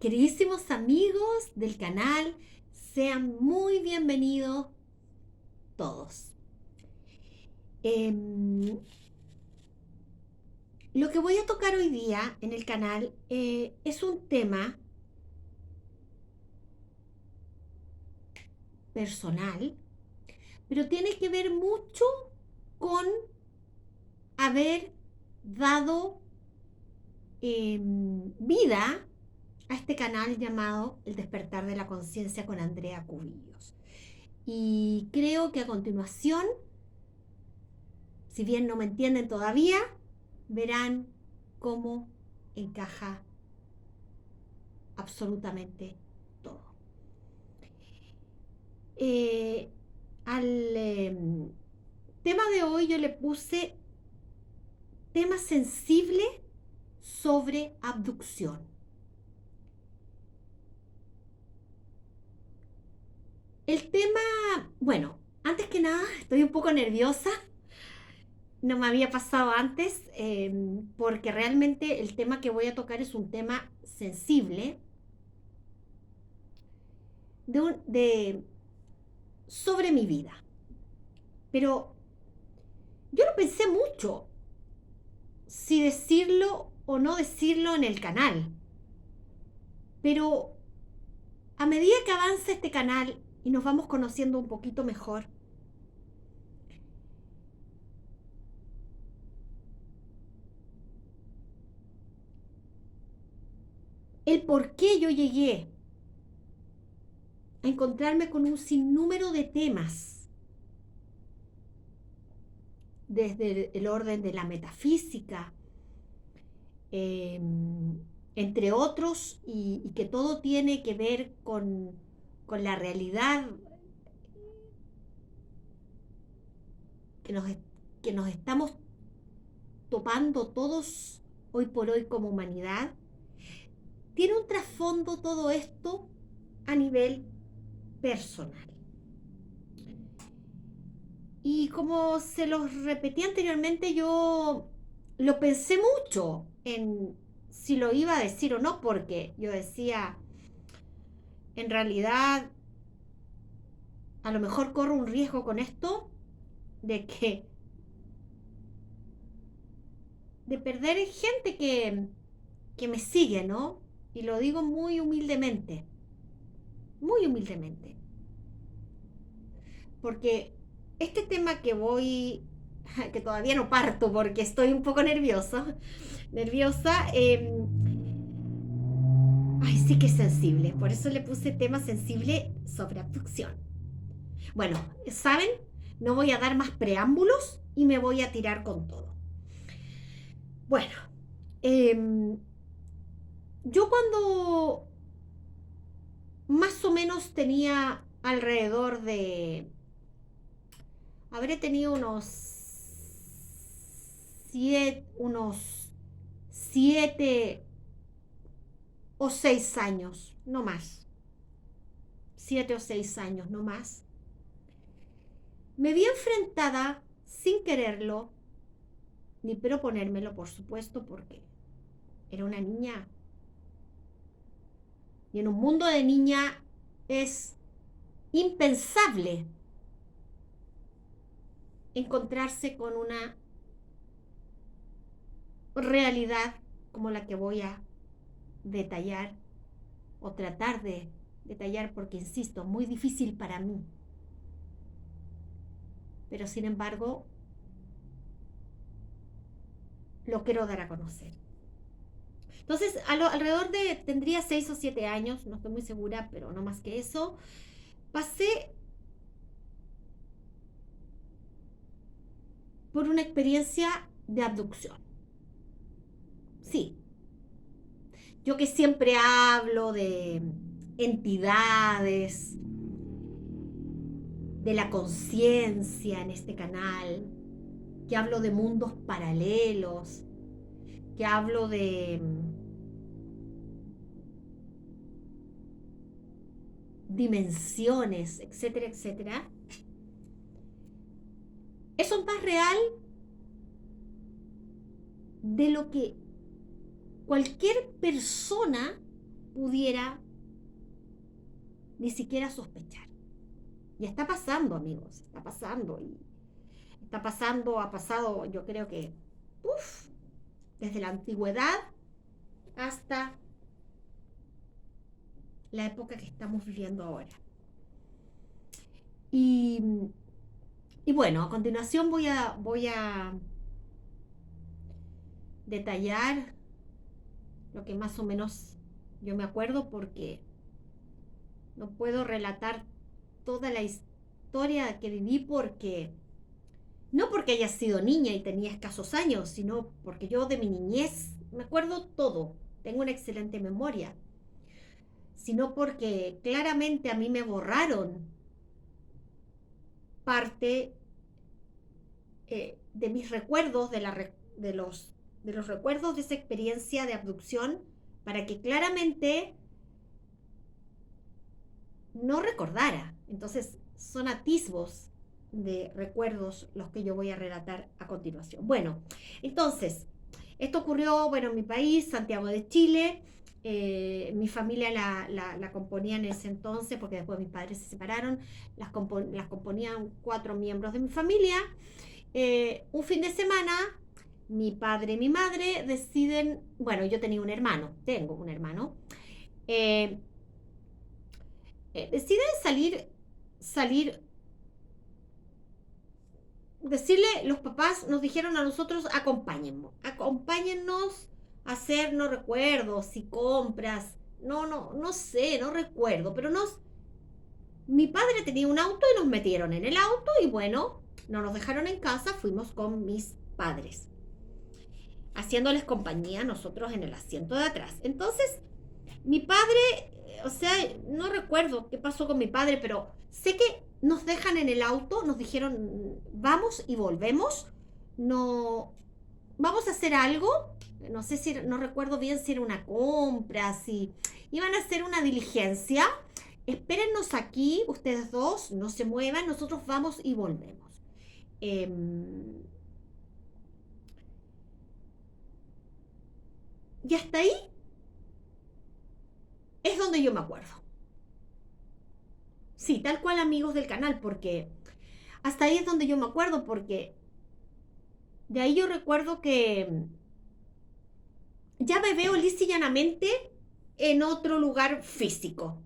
queridísimos amigos del canal, sean muy bienvenidos todos. Lo que voy a tocar hoy día en el canal es un tema personal, pero tiene que ver mucho con haber dado vida a este canal llamado El Despertar de la Conciencia con Andrea Cubillos. Y creo que a continuación, si bien no me entienden todavía, verán cómo encaja absolutamente todo. Al tema de hoy yo le puse tema sensible sobre abducción. El tema, bueno, antes que nada estoy un poco nerviosa. No me había pasado antes porque realmente el tema que voy a tocar es un tema sensible sobre mi vida. Pero yo lo pensé mucho si decirlo o no decirlo en el canal. Pero a medida que avanza este canal y nos vamos conociendo un poquito mejor, el por qué yo llegué a encontrarme con un sinnúmero de temas, desde el orden de la metafísica, eh, entre otros, y que todo tiene que ver con la realidad que que nos estamos topando todos hoy por hoy como humanidad. Tiene un trasfondo todo esto a nivel personal. Y como se los repetí anteriormente, yo lo pensé mucho en si lo iba a decir o no, porque yo decía, en realidad, a lo mejor corro un riesgo con esto de que de perder gente que me sigue, ¿no? Y lo digo muy humildemente, porque este tema que todavía no parto porque estoy un poco nerviosa, ay, sí que es sensible, por eso le puse tema sensible sobre abducción. Bueno, ¿saben? No voy a dar más preámbulos y me voy a tirar con todo. Bueno, yo cuando más o menos tenía alrededor de, habré tenido unos 7 o 6 años, no más. 7 o 6 años, no más. Me vi enfrentada, sin quererlo, ni proponérmelo, por supuesto, porque era una niña. Y en un mundo de niña es impensable encontrarse con una realidad como la que voy a detallar o tratar de detallar, porque insisto, muy difícil para mí. Pero sin embargo, lo quiero dar a conocer. Entonces, alrededor de, tendría 6 o 7 años, no estoy muy segura, pero no más que eso, pasé por una experiencia de abducción. Sí, yo que siempre hablo de entidades, de la conciencia en este canal, que hablo de mundos paralelos, que hablo de dimensiones, etcétera, etcétera. Eso es más real de lo que cualquier persona pudiera ni siquiera sospechar. Y está pasando, amigos, está pasando. Y está pasando, ha pasado, yo creo que, desde la antigüedad hasta la época que estamos viviendo ahora. Y, y bueno, a continuación voy a detallar lo que más o menos yo me acuerdo, porque no puedo relatar toda la historia que viví, porque no porque haya sido niña y tenía escasos años, sino porque yo de mi niñez me acuerdo todo, tengo una excelente memoria, sino porque claramente a mí me borraron parte de mis recuerdos, de los recuerdos de esa experiencia de abducción, para que claramente no recordara. Entonces son atisbos de recuerdos los que yo voy a relatar a continuación. Bueno, entonces, esto ocurrió, bueno, en mi país, Santiago de Chile. Mi familia la componía en ese entonces, porque después mis padres se separaron, las componían 4 miembros de mi familia. Un fin de semana, mi padre y mi madre deciden, bueno, yo tengo un hermano, eh, deciden salir, decirle, los papás nos dijeron a nosotros, acompáñennos a hacer, no recuerdo, si compras, no sé, no recuerdo, pero mi padre tenía un auto y nos metieron en el auto y bueno, no nos dejaron en casa, fuimos con mis padres, haciéndoles compañía nosotros en el asiento de atrás. Entonces, mi padre, o sea, no recuerdo qué pasó con mi padre, pero sé que nos dejan en el auto, nos dijeron, vamos y volvemos, no, vamos a hacer algo, no sé si, no recuerdo bien si era una compra, si iban a hacer una diligencia, espérennos aquí, ustedes dos, no se muevan, nosotros vamos y volvemos. Y hasta ahí es donde yo me acuerdo. Sí, tal cual, amigos del canal, porque hasta ahí es donde yo me acuerdo, porque de ahí yo recuerdo que ya me veo lisa y llanamente en otro lugar físico.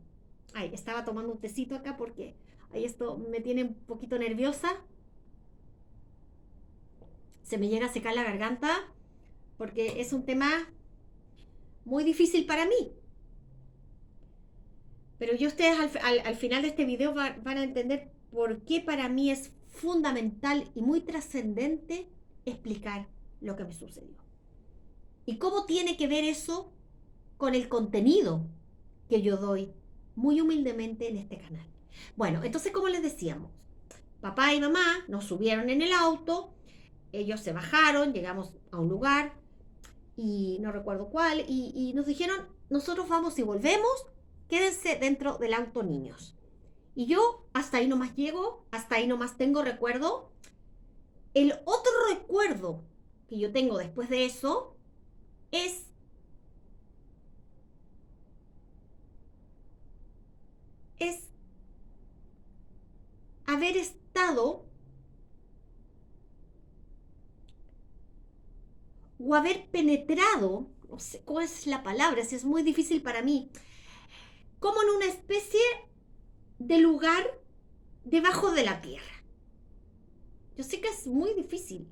Ay, estaba tomando un tecito acá porque ahí esto me tiene un poquito nerviosa. Se me llega a secar la garganta porque es un tema muy difícil para mí. Pero yo ustedes al final de este video van a entender por qué para mí es fundamental y muy trascendente explicar lo que me sucedió. Y cómo tiene que ver eso con el contenido que yo doy muy humildemente en este canal. Bueno, entonces como les decíamos, papá y mamá nos subieron en el auto, ellos se bajaron, llegamos a un lugar y no recuerdo cuál, y nos dijeron, nosotros vamos y volvemos, quédense dentro del auto, niños. Y yo hasta ahí nomás llego, hasta ahí nomás tengo recuerdo. El otro recuerdo que yo tengo después de eso es haber estado o haber penetrado, no sé cuál es la palabra, si es muy difícil para mí, como en una especie de lugar debajo de la tierra. Yo sé que es muy difícil.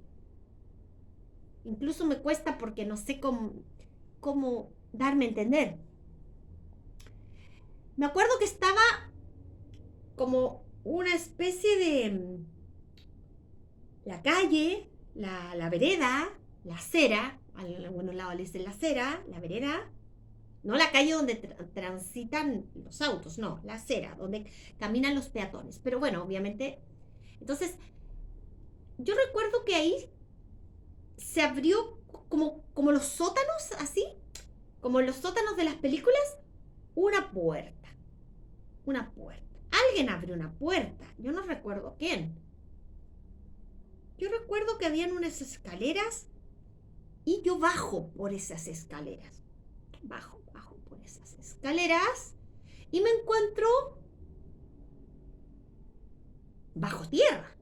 Incluso me cuesta porque no sé cómo darme a entender. Me acuerdo que estaba como una especie de la calle, la vereda, la acera, a algunos lados le dicen la acera, la vereda, no la calle donde transitan los autos, no, la acera, donde caminan los peatones. Pero bueno, obviamente, entonces, yo recuerdo que ahí se abrió como los sótanos, así, como los sótanos de las películas, una puerta, una puerta. Alguien abrió una puerta, yo no recuerdo quién. Yo recuerdo que habían unas escaleras y yo bajo por esas escaleras. Bajo por esas escaleras y me encuentro bajo tierra.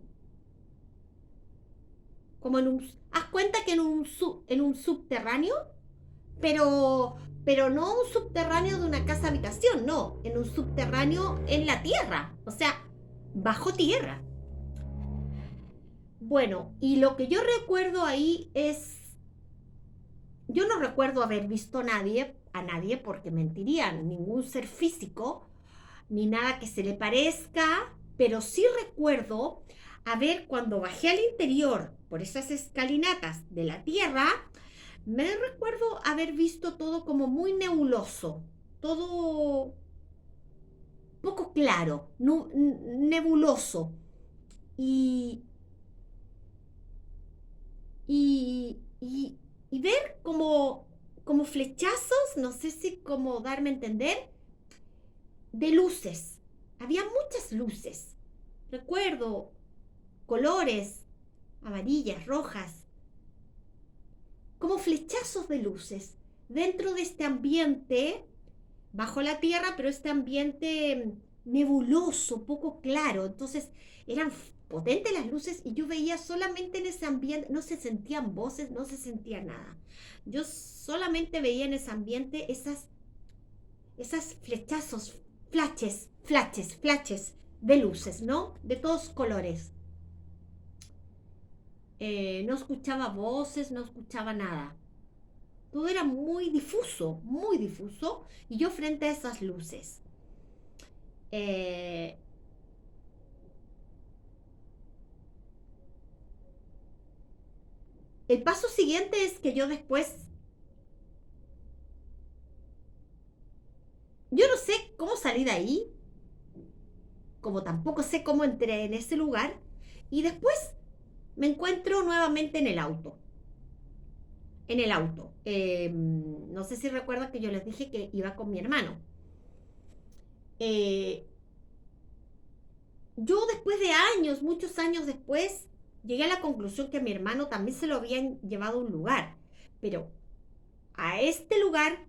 Como haz cuenta que en un subterráneo, pero no un subterráneo de una casa habitación, no, en un subterráneo en la tierra, o sea, bajo tierra. Bueno, y lo que yo recuerdo ahí es, yo no recuerdo haber visto a nadie porque mentiría, ningún ser físico, ni nada que se le parezca, pero sí recuerdo haber, cuando bajé al interior por esas escalinatas de la tierra, me recuerdo haber visto todo como muy nebuloso, todo poco claro, nebuloso. Y, y ver como flechazos, no sé si como darme a entender, de luces. Había muchas luces. Recuerdo colores, amarillas, rojas, como flechazos de luces dentro de este ambiente bajo la tierra, pero este ambiente nebuloso, poco claro. Entonces eran potentes las luces y yo veía solamente en ese ambiente, no se sentían voces, no se sentía nada. Yo solamente veía en ese ambiente esas flechazos, flashes de luces, ¿no? De todos colores. No escuchaba voces, no escuchaba nada. Todo era muy difuso, y yo frente a esas luces. Eh, el paso siguiente es que yo no sé cómo salí de ahí, como tampoco sé cómo entré en ese lugar, y después me encuentro nuevamente en el auto. En el auto. No sé si recuerdan que yo les dije que iba con mi hermano. Eh, yo después de años, muchos años después, llegué a la conclusión que a mi hermano también se lo habían llevado a un lugar. Pero a este lugar,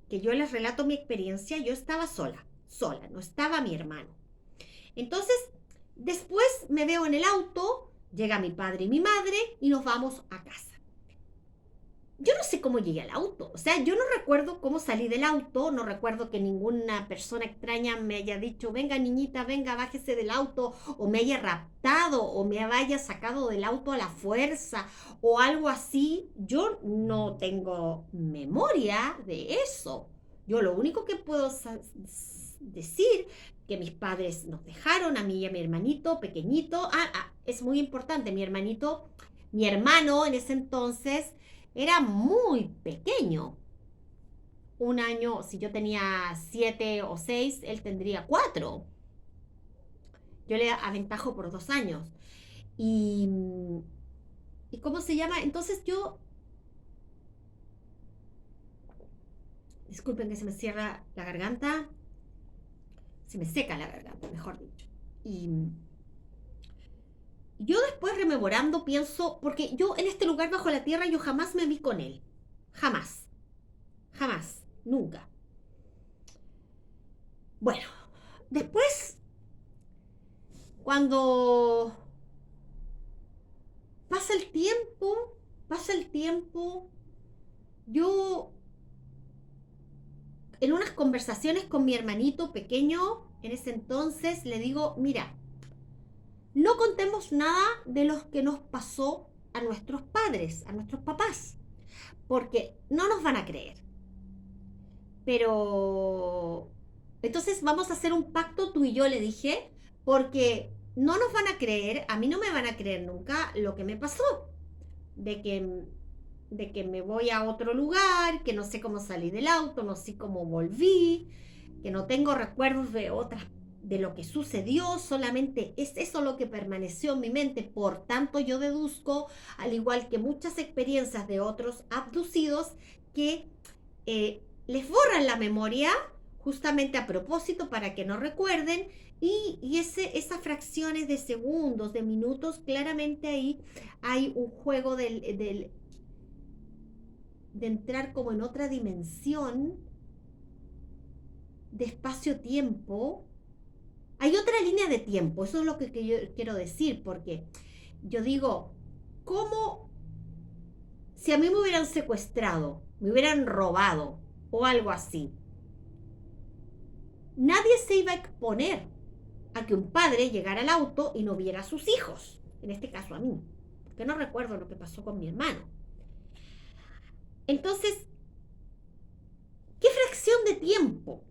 que yo les relato mi experiencia, yo estaba sola, no estaba mi hermano. Entonces, después me veo en el auto, llega mi padre y mi madre y nos vamos a casa. Yo no sé cómo llegué al auto, o sea, yo no recuerdo cómo salí del auto, no recuerdo que ninguna persona extraña me haya dicho, venga niñita, venga, bájese del auto, o me haya raptado, o me haya sacado del auto a la fuerza, o algo así. Yo no tengo memoria de eso. Yo lo único que puedo decir que mis padres nos dejaron a mí y a mi hermanito pequeñito. Es muy importante, mi hermano en ese entonces era muy pequeño. Un año, si yo tenía 7 o 6, él tendría 4. Yo le aventajo por 2 años. Y, ¿y cómo se llama? Entonces disculpen que se me cierra la garganta, se me seca la garganta, mejor dicho. Y yo después rememorando pienso, porque yo en este lugar bajo la tierra yo jamás me vi con él. Jamás, jamás, nunca. Bueno, después, cuando pasa el tiempo, yo en unas conversaciones con mi hermanito pequeño, en ese entonces, le digo, mira, no contemos nada de lo que nos pasó a nuestros padres, a nuestros papás, porque no nos van a creer. Pero entonces vamos a hacer un pacto tú y yo, le dije, porque no nos van a creer, a mí no me van a creer nunca lo que me pasó, de que, de que me voy a otro lugar, que no sé cómo salí del auto, no sé cómo volví, que no tengo recuerdos de lo que sucedió, solamente es eso lo que permaneció en mi mente. Por tanto, yo deduzco, al igual que muchas experiencias de otros abducidos, que les borran la memoria justamente a propósito para que no recuerden, y esas fracciones de segundos, de minutos, claramente ahí hay un juego de entrar como en otra dimensión, de espacio-tiempo, hay otra línea de tiempo, eso es lo que yo quiero decir, porque yo digo, ¿cómo si a mí me hubieran secuestrado, me hubieran robado o algo así? Nadie se iba a exponer a que un padre llegara al auto y no viera a sus hijos, en este caso a mí, porque no recuerdo lo que pasó con mi hermano. Entonces, ¿qué fracción de tiempo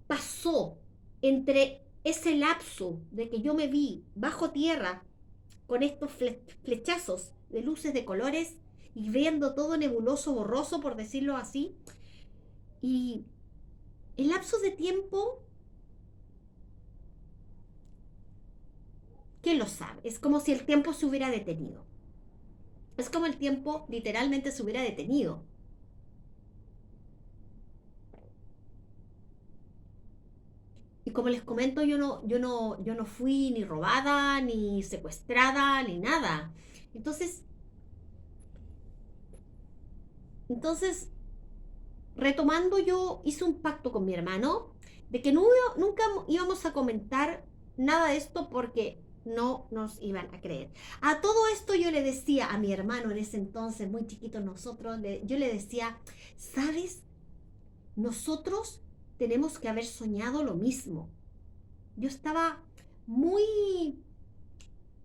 pasó entre ese lapso de que yo me vi bajo tierra con estos flechazos de luces de colores y viendo todo nebuloso, borroso, por decirlo así? Y el lapso de tiempo, ¿quién lo sabe? Es como si el tiempo se hubiera detenido. Es como el tiempo literalmente se hubiera detenido. Y como les comento, yo no fui ni robada, ni secuestrada, ni nada. Entonces, entonces, retomando, yo hice un pacto con mi hermano de que nunca íbamos a comentar nada de esto porque no nos iban a creer. A todo esto yo le decía a mi hermano en ese entonces, muy chiquito nosotros, yo le decía, ¿sabes? Nosotros tenemos que haber soñado lo mismo. Yo estaba muy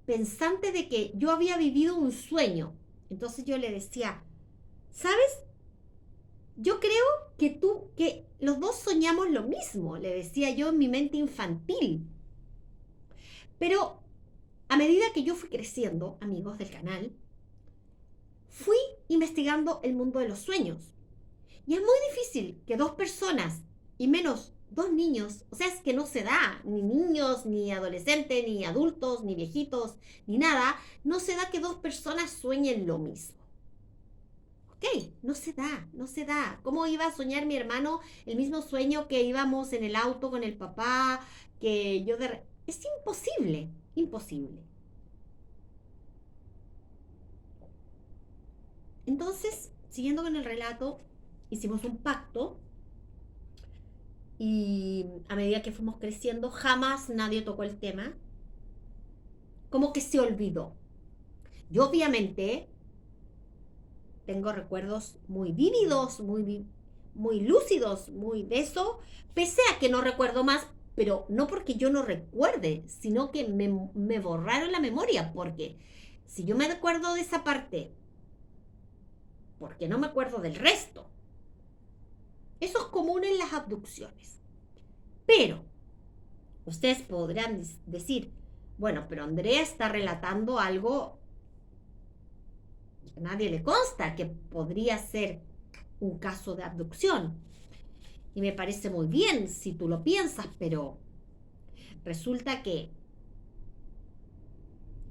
pensante de que yo había vivido un sueño. Entonces yo le decía, ¿sabes? Yo creo que los dos soñamos lo mismo, le decía yo en mi mente infantil. Pero a medida que yo fui creciendo, amigos del canal, fui investigando el mundo de los sueños. Y es muy difícil que dos personas, y menos dos niños, o sea, es que no se da, ni niños, ni adolescentes, ni adultos, ni viejitos, ni nada, no se da que dos personas sueñen lo mismo. Ok, no se da, no se da. ¿Cómo iba a soñar mi hermano el mismo sueño que íbamos en el auto con el papá, que yo de... Es imposible, imposible. Entonces, siguiendo con el relato, hicimos un pacto y a medida que fuimos creciendo, jamás nadie tocó el tema, como que se olvidó. Yo obviamente tengo recuerdos muy vívidos, muy lúcidos, muy de eso, pese a que no recuerdo más, pero no porque yo no recuerde, sino que me borraron la memoria, porque si yo me acuerdo de esa parte, porque no me acuerdo del resto. Eso es común en las abducciones. Pero ustedes podrán decir, bueno, pero Andrea está relatando algo que a nadie le consta, que podría ser un caso de abducción. Y me parece muy bien si tú lo piensas, pero resulta que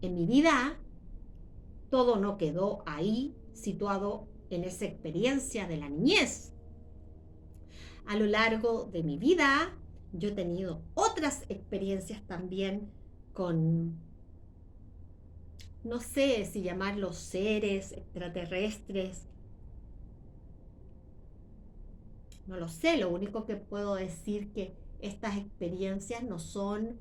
en mi vida todo no quedó ahí situado en esa experiencia de la niñez. A lo largo de mi vida yo he tenido otras experiencias también con, no sé si llamarlos seres extraterrestres, no lo sé, lo único que puedo decir que estas experiencias no son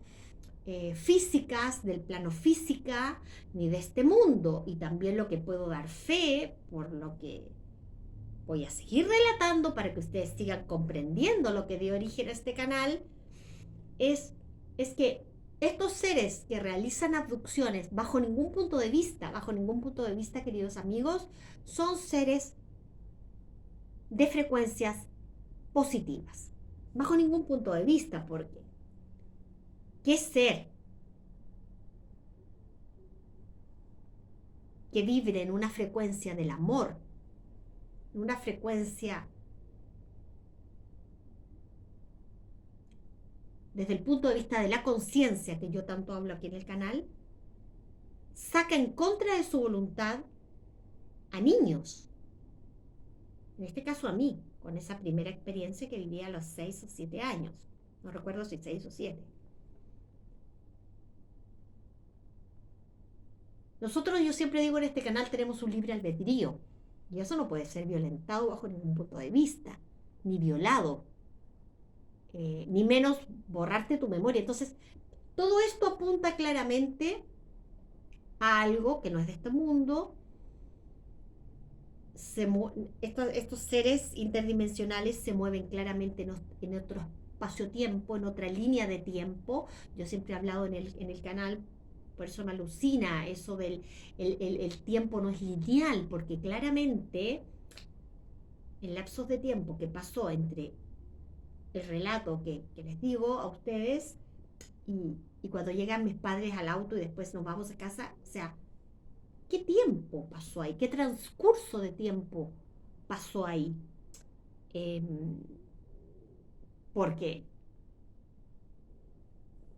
físicas, del plano física, ni de este mundo. Y también lo que puedo dar fe, por lo que voy a seguir relatando para que ustedes sigan comprendiendo lo que dio origen a este canal, es que estos seres que realizan abducciones bajo ningún punto de vista, queridos amigos, son seres de frecuencias positivas. Bajo ningún punto de vista, porque ¿qué ser que vibre en una frecuencia del amor, en una frecuencia desde el punto de vista de la conciencia, que yo tanto hablo aquí en el canal, saca en contra de su voluntad a niños? En este caso a mí, con esa primera experiencia que viví a los 6 o 7 años. No recuerdo si 6 o 7. Nosotros, yo siempre digo en este canal, tenemos un libre albedrío. Y eso no puede ser violentado bajo ningún punto de vista, ni violado. ni menos borrarte tu memoria. Entonces, todo esto apunta claramente a algo que no es de este mundo. Estos seres interdimensionales se mueven claramente en otro espacio-tiempo, en otra línea de tiempo. Yo siempre he hablado en el canal, por eso me alucina eso del el tiempo no es lineal, porque claramente el lapso de tiempo que pasó entre el relato que les digo a ustedes y cuando llegan mis padres al auto y después nos vamos a casa, o sea, ¿qué tiempo pasó ahí? ¿Qué transcurso de tiempo pasó ahí? Eh, porque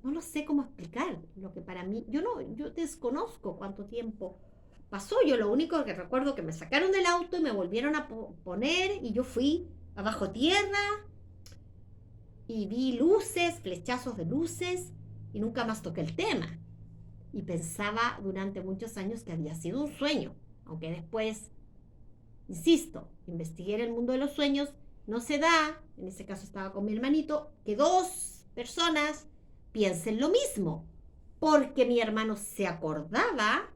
no lo sé cómo explicar lo que para mí, yo desconozco cuánto tiempo pasó. Yo lo único que recuerdo que me sacaron del auto y me volvieron a poner y yo fui abajo tierra y vi luces, flechazos de luces y nunca más toqué el tema. Y pensaba durante muchos años que había sido un sueño, aunque después, insisto, investigué el mundo de los sueños, no se da, en ese caso estaba con mi hermanito, que dos personas piensen lo mismo, porque mi hermano se acordaba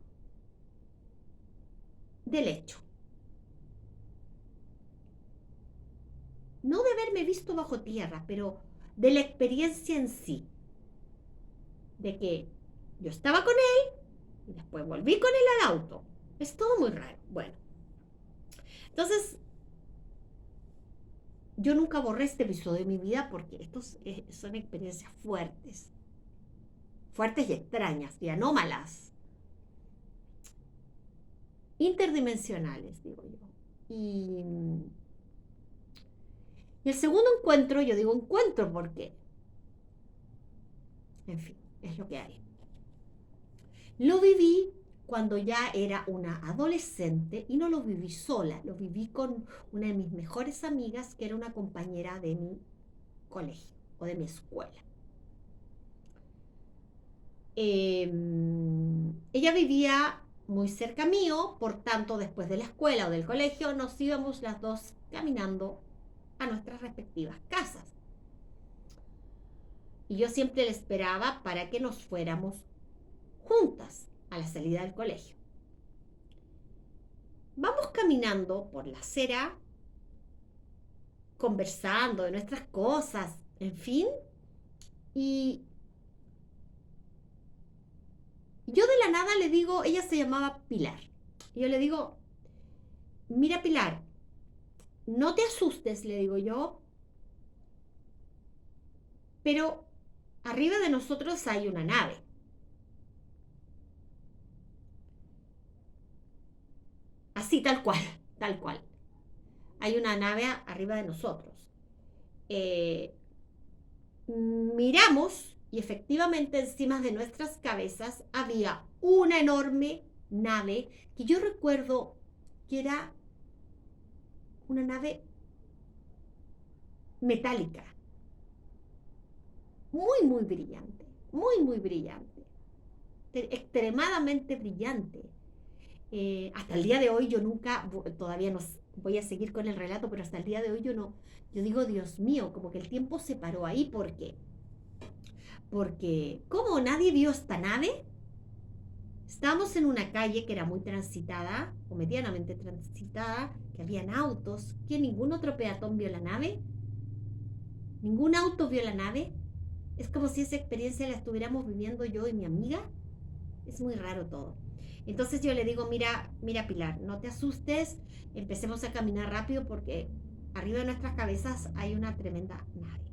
del hecho. No de haberme visto bajo tierra, pero de la experiencia en sí, de que yo estaba con él y después volví con él al auto. Es todo muy raro. Bueno, entonces yo nunca borré este episodio de mi vida porque estos son experiencias fuertes, fuertes y extrañas y anómalas, interdimensionales, digo yo. Y el segundo encuentro, yo digo encuentro porque, en fin, es lo que hay. Lo viví cuando ya era una adolescente y no lo viví sola, lo viví con una de mis mejores amigas que era una compañera de mi colegio o de mi escuela. Ella vivía muy cerca mío, por tanto después de la escuela o del colegio nos íbamos las dos caminando a nuestras respectivas casas. Y yo siempre la esperaba para que nos fuéramos juntas a la salida del colegio. Vamos caminando por la acera, conversando de nuestras cosas, en fin, y yo de la nada le digo, ella se llamaba Pilar, y yo le digo, mira Pilar, no te asustes, le digo yo, pero arriba de nosotros hay una nave. Así, tal cual, tal cual. Hay una nave arriba de nosotros. Eh, Miramos y efectivamente encima de nuestras cabezas había una enorme nave que yo recuerdo que era una nave metálica, muy, muy brillante, extremadamente brillante. Hasta el día de hoy yo nunca, todavía no voy a seguir con el relato, pero hasta el día de hoy yo digo, Dios mío, como que el tiempo se paró ahí, ¿por qué? Porque, ¿cómo nadie vio esta nave? Estábamos en una calle que era muy transitada, o medianamente transitada, que habían autos, que ningún otro peatón vio la nave, ningún auto vio la nave. Es como si esa experiencia la estuviéramos viviendo yo y mi amiga. Es muy raro todo. Entonces yo le digo, mira Pilar, no te asustes, empecemos a caminar rápido porque arriba de nuestras cabezas hay una tremenda nave.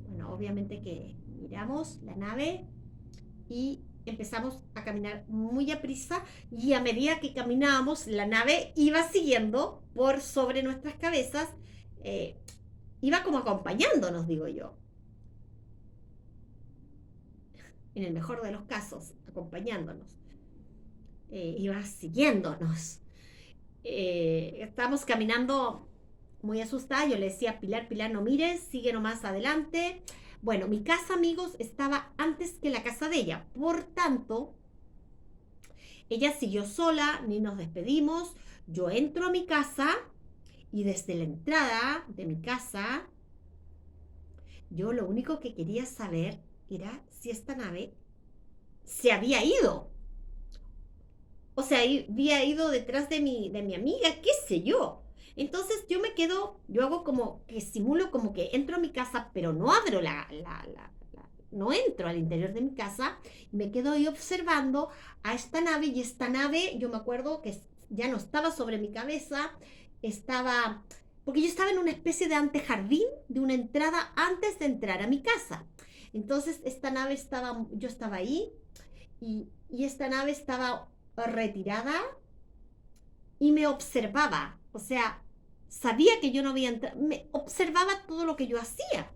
Bueno, obviamente que miramos la nave y empezamos a caminar muy aprisa y a medida que caminábamos la nave iba siguiendo por sobre nuestras cabezas, iba como acompañándonos, digo yo. En el mejor de los casos, acompañándonos. Iba siguiéndonos. Estábamos caminando muy asustada. Yo le decía, Pilar, no mires, sigue nomás adelante. Bueno, mi casa, amigos, estaba antes que la casa de ella. Por tanto, ella siguió sola, ni nos despedimos. Yo entro a mi casa y desde la entrada de mi casa Yo lo único que quería saber era si esta nave se había ido. O sea, había ido detrás de mi amiga, qué sé yo. Entonces yo me quedo, yo hago como que simulo como que entro a mi casa, pero no abro no entro al interior de mi casa, y me quedo ahí observando a esta nave, y esta nave, yo me acuerdo que ya no estaba sobre mi cabeza, estaba, porque yo estaba en una especie de antejardín, de una entrada antes de entrar a mi casa. Entonces esta nave estaba, yo estaba ahí, y esta nave estaba retirada y me observaba. O sea, sabía que yo no había entrado, me observaba todo lo que yo hacía.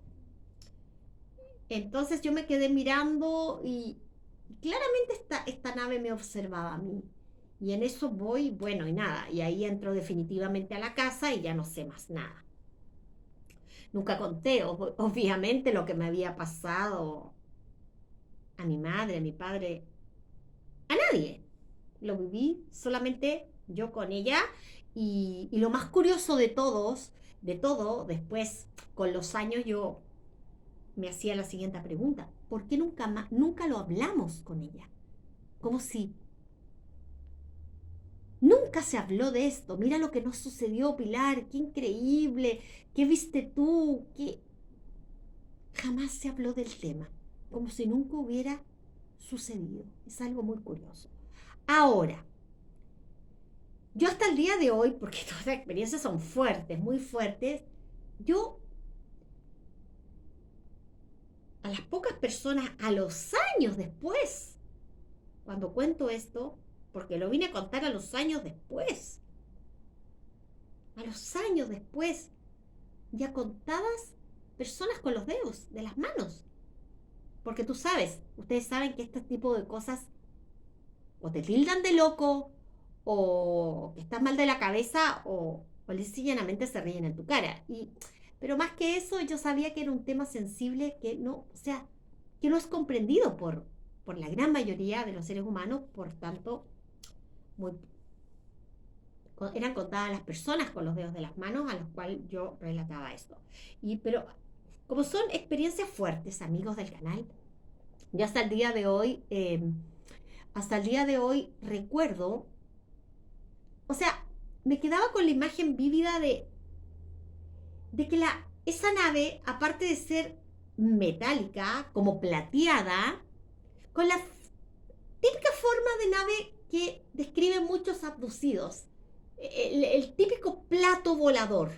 Entonces yo me quedé mirando y claramente esta nave me observaba a mí. Y en eso voy, bueno, y nada. Y ahí entro definitivamente a la casa y ya no sé más nada. Nunca conté, obviamente, lo que me había pasado a mi madre, a mi padre, a nadie. Lo viví solamente yo con ella, y lo más curioso de todo, después con los años yo me hacía la siguiente pregunta: ¿por qué nunca lo hablamos con ella? Como si nunca se habló de esto. Mira lo que nos sucedió, Pilar, qué increíble, qué viste tú, qué... Jamás se habló del tema, como si nunca hubiera sucedido. Es algo muy curioso. Ahora, yo hasta el día de hoy, porque todas las experiencias son fuertes, muy fuertes, yo a las pocas personas, a los años después, cuando cuento esto, porque lo vine a contar a los años después, ya contadas personas con los dedos de las manos, porque ustedes saben que este tipo de cosas o te tildan de loco, o que estás mal de la cabeza, o sencillamente se ríen en tu cara. Pero más que eso, yo sabía que era un tema sensible que no, o sea, que no es comprendido por la gran mayoría de los seres humanos. Por tanto, muy, eran contadas las personas con los dedos de las manos a los cuales yo relataba esto. Pero como son experiencias fuertes, amigos del canal, yo hasta el día de hoy recuerdo, o sea, me quedaba con la imagen vívida de que esa nave, aparte de ser metálica, como plateada, con la típica forma de nave que describen muchos abducidos, el típico plato volador.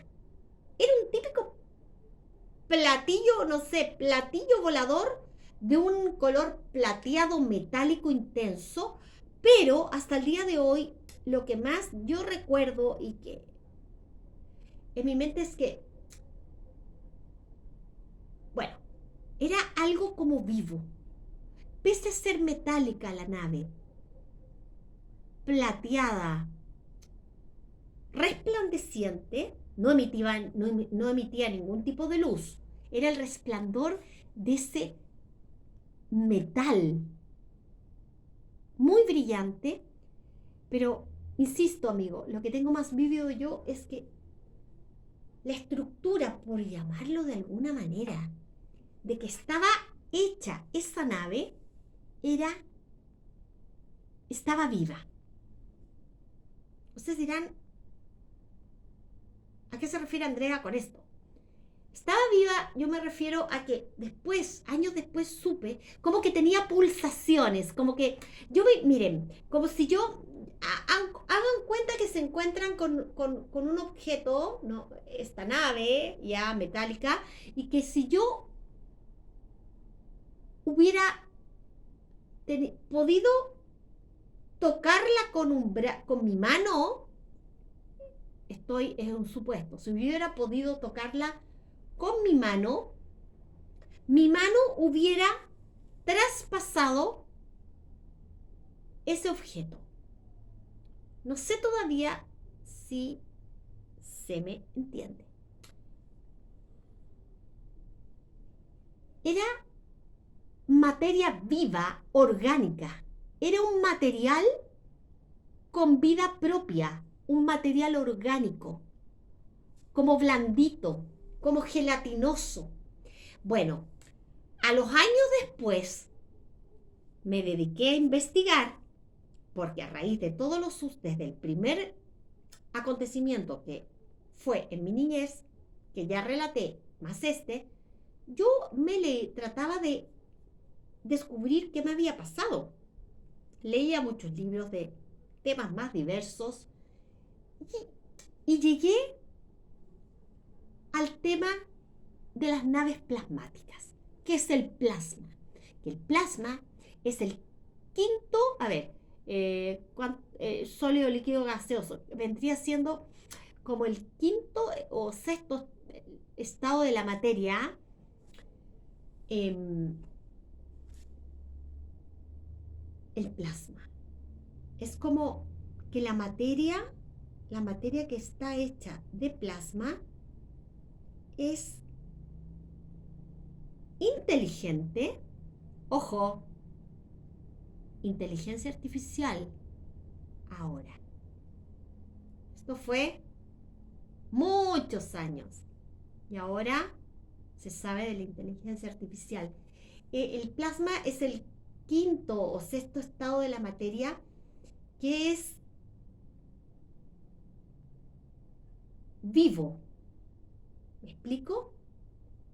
Era un típico platillo, no sé, platillo volador de un color plateado metálico intenso, pero hasta el día de hoy lo que más yo recuerdo y que en mi mente es que, bueno, era algo como vivo. Pese a ser metálica la nave, plateada, resplandeciente, no emitía ningún tipo de luz. Era el resplandor de ese metal muy brillante, pero insisto, amigo, lo que tengo más vívido yo es que la estructura, por llamarlo de alguna manera, de que estaba hecha esa nave, estaba viva. Ustedes dirán, ¿a qué se refiere Andrea con esto? Estaba viva, yo me refiero a que después, años después, supe como que tenía pulsaciones, como que miren, como si hagan cuenta que se encuentran con un objeto, ¿no? Esta nave ya metálica, y que si yo hubiera podido tocarla con mi mano, es un supuesto, si hubiera podido tocarla con mi mano hubiera traspasado ese objeto. No sé todavía si se me entiende. Era materia viva, orgánica. Era un material con vida propia, un material orgánico, como blandito, como gelatinoso. Bueno, a los años después me dediqué a investigar, porque a raíz de todos los desde el primer acontecimiento que fue en mi niñez, que ya relaté, más yo trataba de descubrir qué me había pasado. Leía muchos libros de temas más diversos y llegué al tema de las naves plasmáticas. ¿Qué es el plasma? Que el plasma es el quinto, sólido, líquido, gaseoso. Vendría siendo como el quinto o sexto estado de la materia. El plasma. Es como que la materia que está hecha de plasma es inteligente. Ojo, inteligencia artificial. Ahora, esto fue muchos años y ahora se sabe de la inteligencia artificial. El plasma es el quinto o sexto estado de la materia que es vivo. ¿Me explico?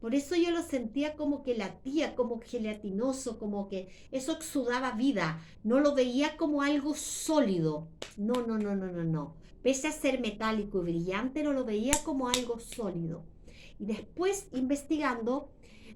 Por eso yo lo sentía como que latía, como gelatinoso, como que eso exudaba vida. No lo veía como algo sólido. No, no, no, no, no, no. Pese a ser metálico y brillante, no lo veía como algo sólido. Y después, investigando,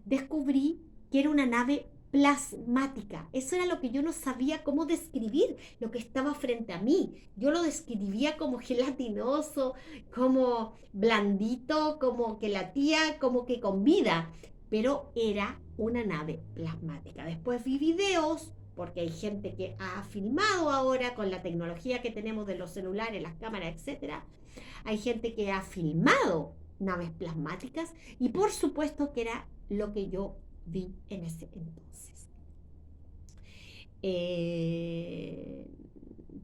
descubrí que era una nave plasmática. Eso era lo que yo no sabía cómo describir, lo que estaba frente a mí. Yo lo describía como gelatinoso, como blandito, como que latía, como que con vida, pero era una nave plasmática. Después vi videos, porque hay gente que ha filmado ahora con la tecnología que tenemos de los celulares, las cámaras, etcétera. Hay gente que ha filmado naves plasmáticas y por supuesto que era lo que yo vi en ese entonces.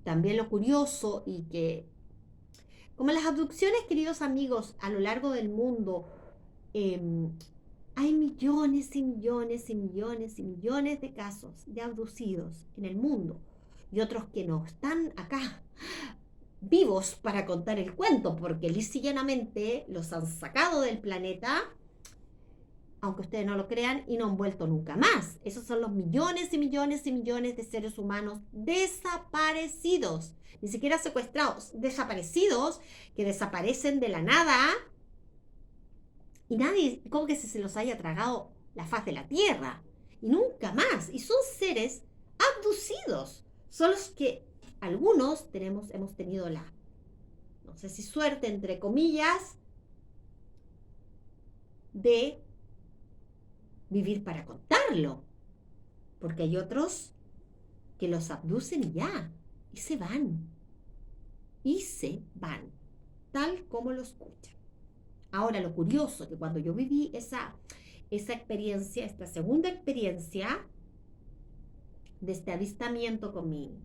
También lo curioso y que, como las abducciones, queridos amigos, a lo largo del mundo, hay millones y millones y millones y millones de casos de abducidos en el mundo y otros que no están acá vivos para contar el cuento, porque lisa y llanamente los han sacado del planeta, aunque ustedes no lo crean, y no han vuelto nunca más. Esos son los millones y millones y millones de seres humanos desaparecidos, ni siquiera secuestrados, desaparecidos, que desaparecen de la nada y nadie, como que se los haya tragado la faz de la tierra, y nunca más. Y son seres abducidos. Son los que algunos hemos tenido la, no sé si suerte, entre comillas, de vivir para contarlo. Porque hay otros que los abducen y ya, y se van. Y se van, tal como lo escuchan. Ahora, lo curioso, que cuando yo viví esa experiencia, esta segunda experiencia de este avistamiento con mi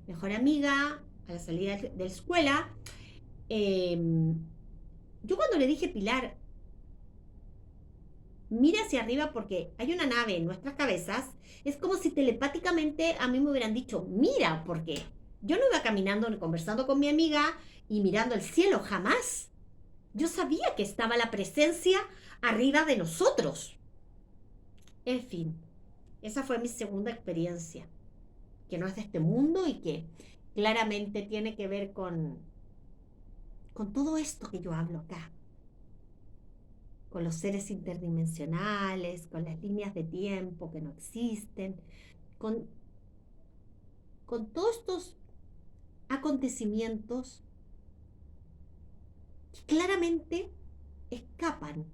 mejor amiga a la salida de la escuela, yo cuando le dije, Pilar, mira hacia arriba porque hay una nave en nuestras cabezas, es como si telepáticamente a mí me hubieran dicho, mira, porque yo no iba caminando ni conversando con mi amiga y mirando el cielo, jamás. Yo sabía que estaba la presencia arriba de nosotros. En fin, esa fue mi segunda experiencia, que no es de este mundo y que claramente tiene que ver con todo esto que yo hablo acá, con los seres interdimensionales, con las líneas de tiempo que no existen, con todos estos acontecimientos que claramente escapan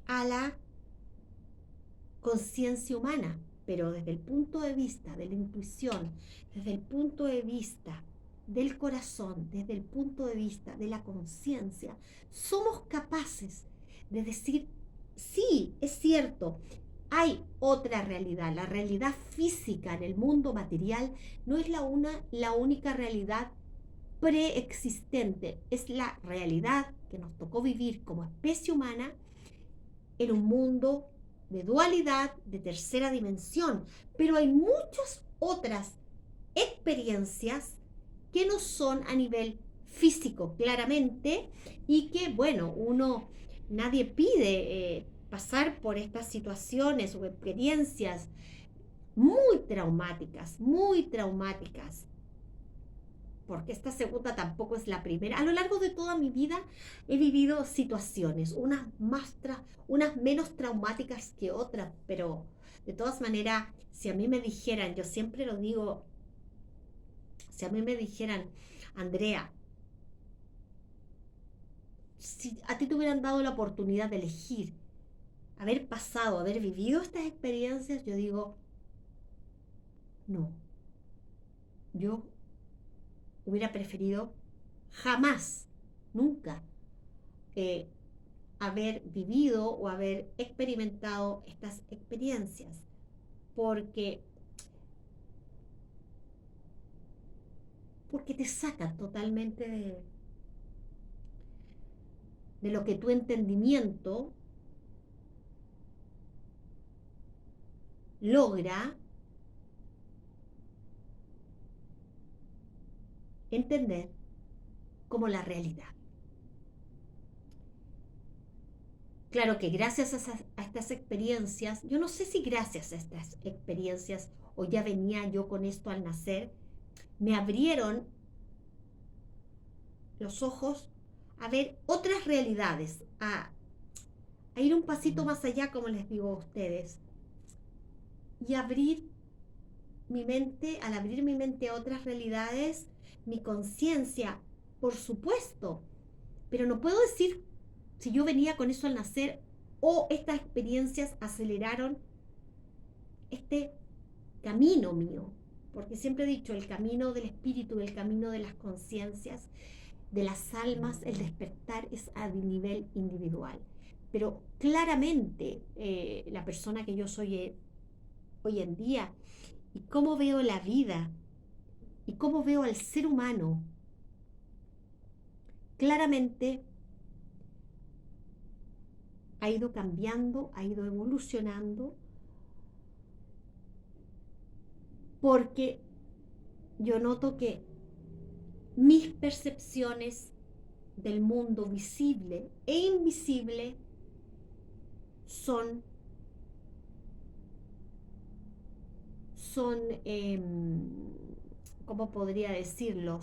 a la conciencia humana, pero desde el punto de vista de la intuición, desde el punto de vista del corazón, desde el punto de vista de la conciencia, somos capaces de decir, sí, es cierto, hay otra realidad. La realidad física en el mundo material no es la única realidad preexistente, es la realidad que nos tocó vivir como especie humana en un mundo de dualidad, de tercera dimensión, pero hay muchas otras experiencias que no son a nivel físico, claramente, y que, bueno, nadie pide pasar por estas situaciones o experiencias muy traumáticas, porque esta segunda tampoco es la primera. A lo largo de toda mi vida he vivido situaciones, unas menos traumáticas que otras, pero de todas maneras, si a mí me dijeran, yo siempre lo digo, si a mí me dijeran, Andrea, si a ti te hubieran dado la oportunidad de elegir, haber vivido estas experiencias, yo digo, no, yo hubiera preferido jamás, nunca, eh, haber vivido o haber experimentado estas experiencias, porque, porque te sacan totalmente de lo que tu entendimiento logra entender como la realidad. Claro que gracias a estas experiencias, yo no sé si gracias a estas experiencias o ya venía yo con esto al nacer, me abrieron los ojos a ver otras realidades, a ir un pasito más allá, como les digo a ustedes, y abrir mi mente, al abrir mi mente a otras realidades, mi conciencia, por supuesto, pero no puedo decir si yo venía con eso al nacer o estas experiencias aceleraron este camino mío, porque siempre he dicho, el camino del espíritu, el camino de las conciencias, de las almas, el despertar es a nivel individual. Pero claramente la persona que yo soy hoy en día y cómo veo la vida y cómo veo al ser humano, claramente ha ido cambiando, ha ido evolucionando, porque yo noto que mis percepciones del mundo visible e invisible son, eh, ¿cómo podría decirlo?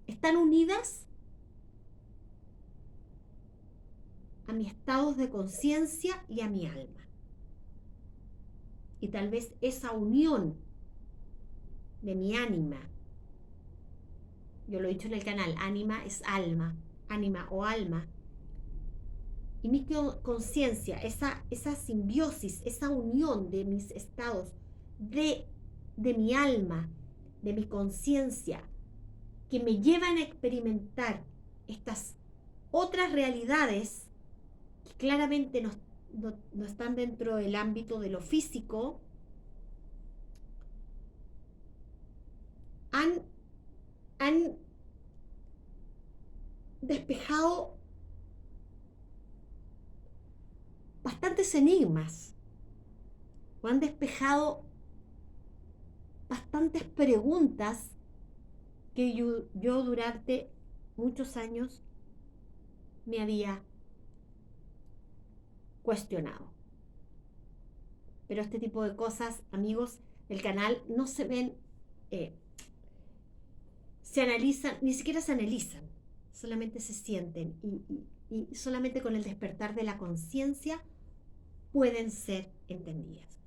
Están unidas a mis estados de conciencia y a mi alma. Y tal vez esa unión de mi ánima, yo lo he dicho en el canal, ánima es alma, ánima o alma, y mi conciencia, esa simbiosis, esa unión de mis estados, de mi alma, de mi conciencia, que me llevan a experimentar estas otras realidades que claramente no están dentro del ámbito de lo físico, han, han despejado bastantes enigmas, o han despejado bastantes preguntas que yo durante muchos años me había cuestionado. Pero este tipo de cosas, amigos del canal, no se ven, se analizan, ni siquiera se analizan, solamente se sienten y solamente con el despertar de la conciencia pueden ser entendidas.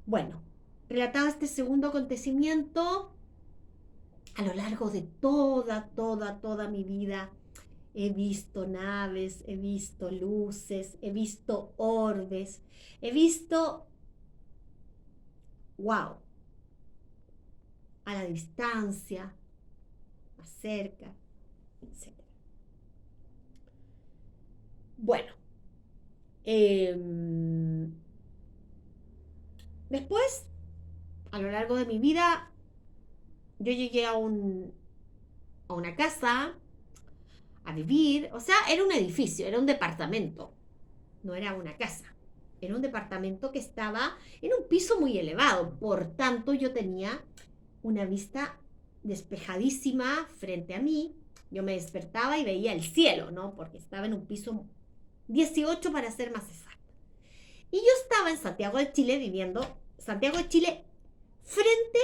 Bueno, relatado este segundo acontecimiento, a lo largo de toda mi vida, he visto naves, he visto luces, he visto orbes, he visto, wow, a la distancia, más cerca, etc. Bueno, después, a lo largo de mi vida, yo llegué a una casa, a vivir, o sea, era un edificio, era un departamento, no era una casa. Era un departamento que estaba en un piso muy elevado, por tanto yo tenía una vista despejadísima frente a mí. Yo me despertaba y veía el cielo, ¿no? Porque estaba en un piso 18 para ser más exacto. Y yo estaba en Santiago de Chile viviendo, Santiago de Chile, frente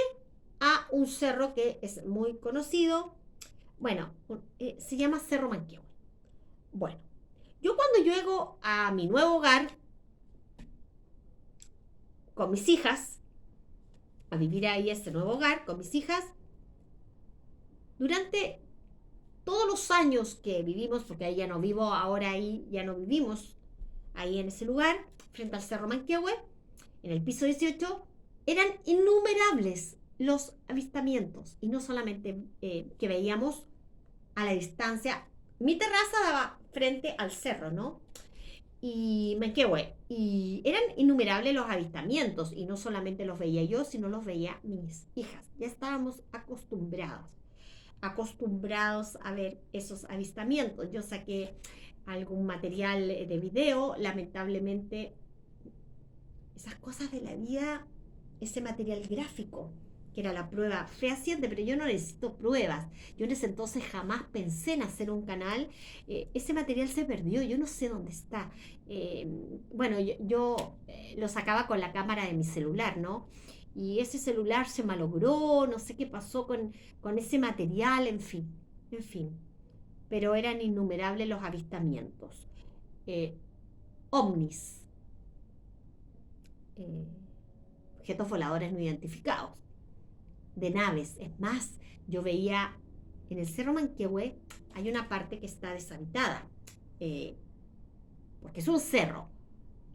a un cerro que es muy conocido. Bueno, se llama Cerro Manquehue. Bueno, yo cuando llego a mi nuevo hogar con mis hijas, a vivir ahí ese nuevo hogar con mis hijas, durante todos los años que vivimos, porque ahí ya no vivo, ahora ahí ya no vivimos, ahí en ese lugar, frente al Cerro Manquehue, en el piso 18, eran innumerables los avistamientos, y no solamente que veíamos a la distancia. Mi terraza daba frente al cerro, ¿no? Y Manquehue, y eran innumerables los avistamientos, y no solamente los veía yo, sino los veía mis hijas. Ya estábamos acostumbrados a ver esos avistamientos. Yo saqué algún material de video, lamentablemente esas cosas de la vida, ese material gráfico, que era la prueba fehaciente, pero yo no necesito pruebas. Yo en ese entonces jamás pensé en hacer un canal. Ese material se perdió, yo no sé dónde está. Bueno, yo lo sacaba con la cámara de mi celular, ¿no? Y ese celular se malogró, no sé qué pasó con ese material, en fin. Pero eran innumerables los avistamientos. Ovnis, eh, objetos voladores no identificados, de naves. Es más, yo veía en el Cerro Manquehue, hay una parte que está deshabitada, porque es un cerro.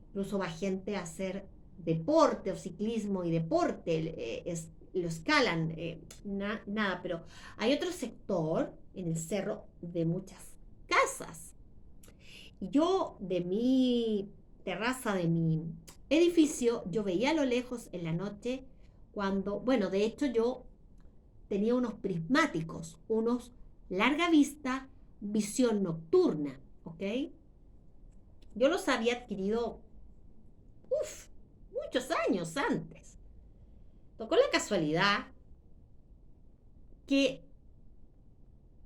Incluso va gente a hacer deporte o ciclismo y deporte, lo escalan, nada, pero hay otro sector en el cerro de muchas casas. Y yo de mi terraza, de mi edificio, yo veía a lo lejos en la noche cuando, bueno, de hecho yo tenía unos prismáticos, unos larga vista, visión nocturna, ¿ok? Yo los había adquirido, muchos años antes. Tocó la casualidad que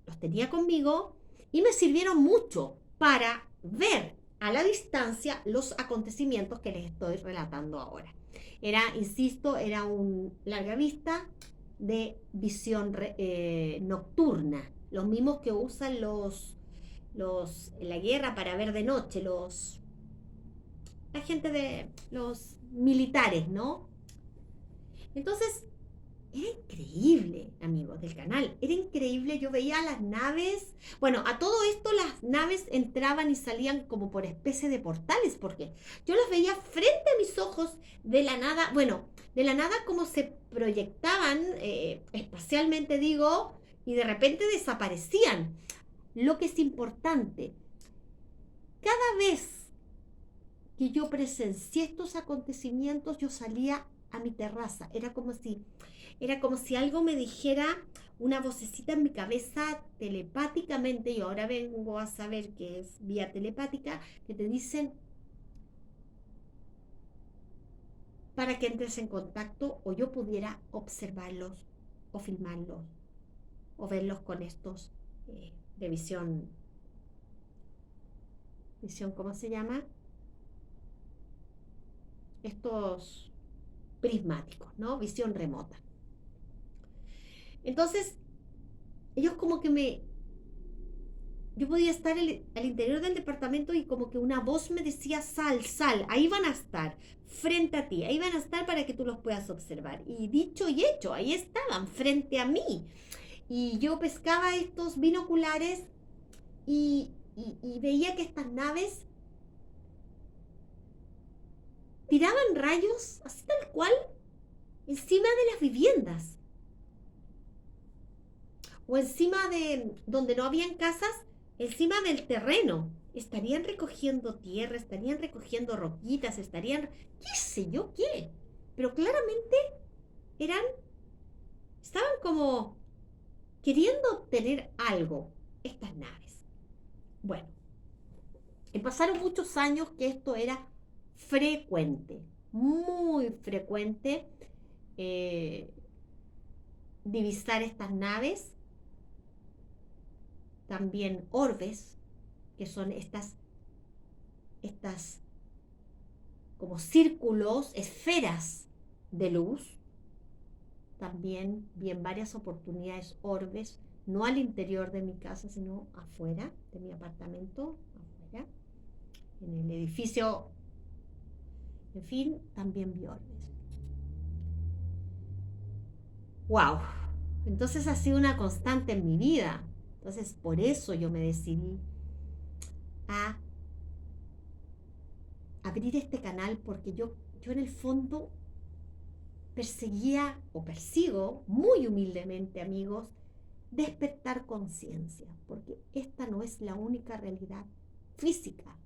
los tenía conmigo y me sirvieron mucho para ver a la distancia los acontecimientos que les estoy relatando ahora. Era, insisto, era un larga vista de visión nocturna, los mismos que usan en la guerra para ver de noche, la gente de los militares, ¿no? Entonces, era increíble, amigos del canal, era increíble. Yo veía las naves. Bueno, a todo esto las naves entraban y salían como por especie de portales, porque yo las veía frente a mis ojos de la nada, bueno, de la nada como se proyectaban espacialmente, digo, y de repente desaparecían. Lo que es importante, cada vez que yo presencié estos acontecimientos, yo salía a mi terraza. Era como si algo me dijera, una vocecita en mi cabeza telepáticamente, y ahora vengo a saber que es vía telepática, que te dicen para que entres en contacto o yo pudiera observarlos o filmarlos o verlos con estos de visión, ¿cómo se llama? Estos prismáticos, ¿no? Visión remota. Entonces, ellos como que yo podía estar al interior del departamento y como que una voz me decía, sal, ahí van a estar, frente a ti, ahí van a estar para que tú los puedas observar. Y dicho y hecho, ahí estaban, frente a mí. Y yo pescaba estos binoculares y veía que estas naves tiraban rayos, así tal cual, encima de las viviendas. O encima de donde no habían casas, encima del terreno. Estarían recogiendo tierra, estarían recogiendo roquitas, qué sé yo qué. Pero claramente estaban como queriendo obtener algo, estas naves. Bueno, y pasaron muchos años que esto era frecuente, muy frecuente, eh, divisar estas naves, también orbes, que son estas como círculos, esferas de luz. También vi en varias oportunidades orbes, no al interior de mi casa, sino afuera de mi apartamento, afuera, en el edificio. En fin, también vi orbes. ¡Wow! Entonces ha sido una constante en mi vida. Entonces por eso yo me decidí a abrir este canal, porque yo en el fondo perseguía o persigo muy humildemente, amigos, despertar conciencia, porque esta no es la única realidad física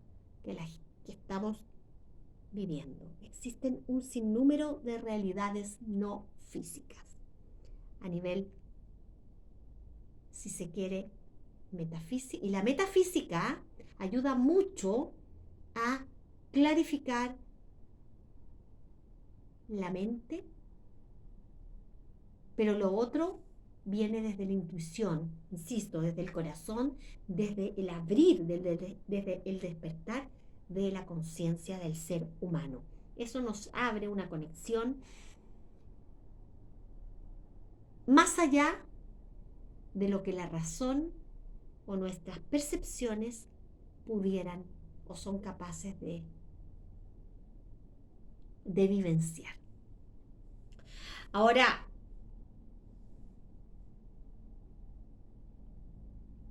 que estamos viviendo. Existen un sinnúmero de realidades no físicas a nivel, si se quiere, metafísica. Y la metafísica ayuda mucho a clarificar la mente, pero lo otro viene desde la intuición, insisto, desde el corazón, desde el abrir, desde el despertar de la conciencia del ser humano. Eso nos abre una conexión más allá de lo que la razón o nuestras percepciones pudieran o son capaces de vivenciar. Ahora,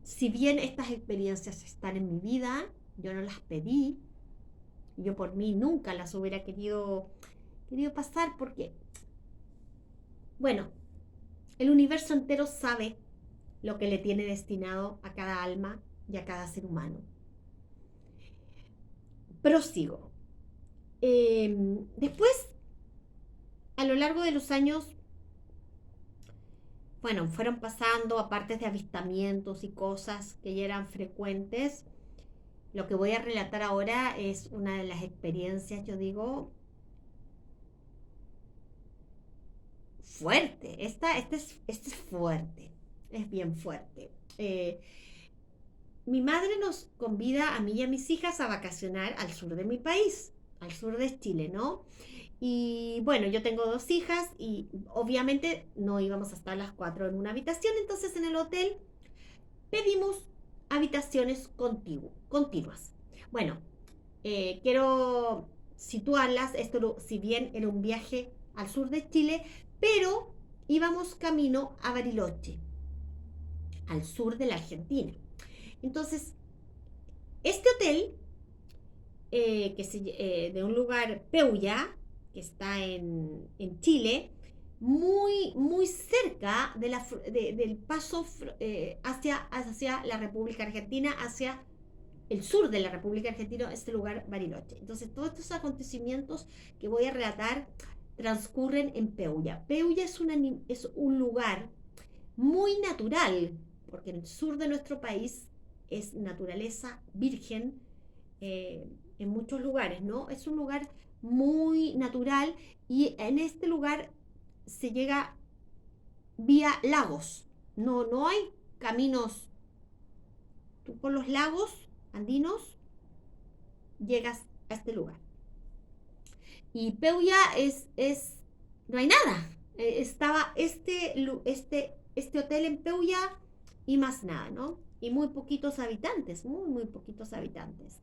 si bien estas experiencias están en mi vida, yo no las pedí, yo por mí nunca las hubiera querido pasar, porque, bueno, el universo entero sabe lo que le tiene destinado a cada alma y a cada ser humano. Prosigo. Después, a lo largo de los años, bueno, fueron pasando, aparte de avistamientos y cosas que ya eran frecuentes. Lo que voy a relatar ahora es una de las experiencias, yo digo, fuerte. Este es fuerte, es bien fuerte. Mi madre nos convida a mí y a mis hijas a vacacionar al sur de mi país, al sur de Chile, ¿no? Y bueno, yo tengo 2 hijas y obviamente no íbamos a estar las 4 en una habitación, entonces en el hotel pedimos habitaciones continuas. Bueno, quiero situarlas, esto si bien era un viaje al sur de Chile, pero íbamos camino a Bariloche, al sur de la Argentina. Entonces, este hotel, de un lugar, Peuya, que está en Chile, muy, muy cerca del paso hacia la República Argentina, hacia el sur de la República Argentina, este lugar, Bariloche. Entonces, todos estos acontecimientos que voy a relatar transcurren en Peuya. Peuya es un lugar muy natural, porque en el sur de nuestro país es naturaleza virgen, en muchos lugares, ¿no? Es un lugar muy natural y en este lugar se llega vía lagos. No hay caminos. Tú por los lagos andinos llegas a este lugar. Y Peuya no hay nada. Estaba este hotel en Peuya y más nada, ¿no? Y muy poquitos habitantes, muy, muy poquitos habitantes.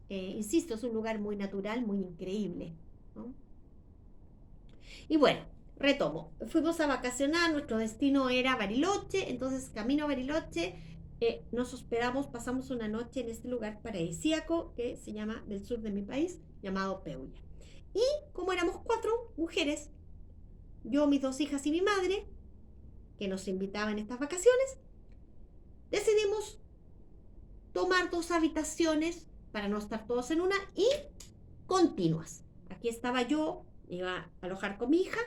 Insisto, es un lugar muy natural, muy increíble, ¿no? Y bueno, retomo. Fuimos a vacacionar, nuestro destino era Bariloche, entonces camino a Bariloche, nos hospedamos, pasamos una noche en este lugar paradisíaco que se llama, del sur de mi país, llamado Peuya. Y como éramos 4 mujeres, yo, mis 2 hijas y mi madre, que nos invitaban en estas vacaciones, decidimos tomar 2 habitaciones para no estar todos en una y continuas. Aquí estaba yo, iba a alojar con mi hija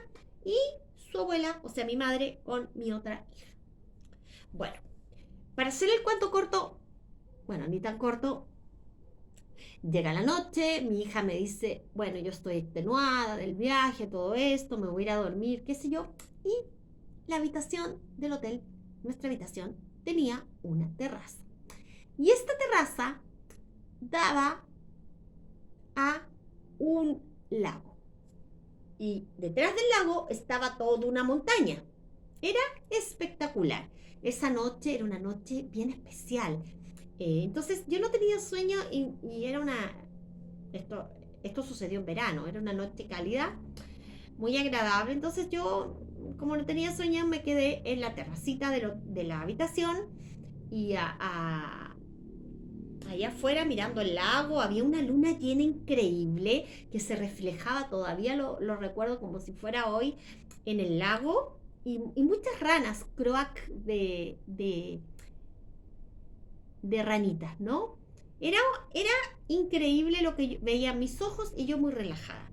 y su abuela, o sea, mi madre, con mi otra hija. Bueno, para hacer el cuento corto, bueno, ni tan corto. Llega la noche, mi hija me dice, bueno, yo estoy extenuada del viaje, todo esto, me voy a ir a dormir, qué sé yo. Y la habitación del hotel, nuestra habitación, tenía una terraza. Y esta terraza daba a un lago. Y detrás del lago estaba toda una montaña. Era espectacular. Esa noche era una noche bien especial. Entonces yo no tenía sueño y era una... Esto, esto sucedió en verano, era una noche cálida, muy agradable. Entonces yo, como no tenía sueño, me quedé en la terracita de la habitación y allá afuera mirando el lago. Había una luna llena increíble que se reflejaba, todavía lo recuerdo como si fuera hoy, en el lago. Y muchas ranas, croac de ranitas, ¿no? Era, era increíble lo que veía mis ojos y yo muy relajada.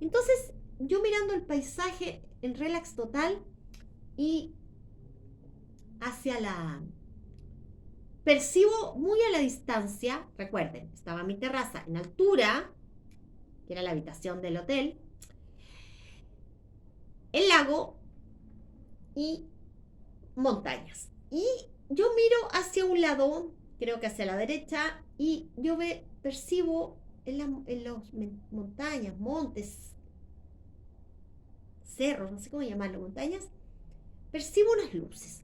Entonces, yo mirando el paisaje en relax total y hacia la... Percibo muy a la distancia, recuerden, estaba mi terraza en altura, que era la habitación del hotel, el lago y montañas. Y yo miro hacia un lado, creo que hacia la derecha, y yo percibo en las montañas, montes, cerros, no sé cómo llamarlo, montañas, percibo unas luces.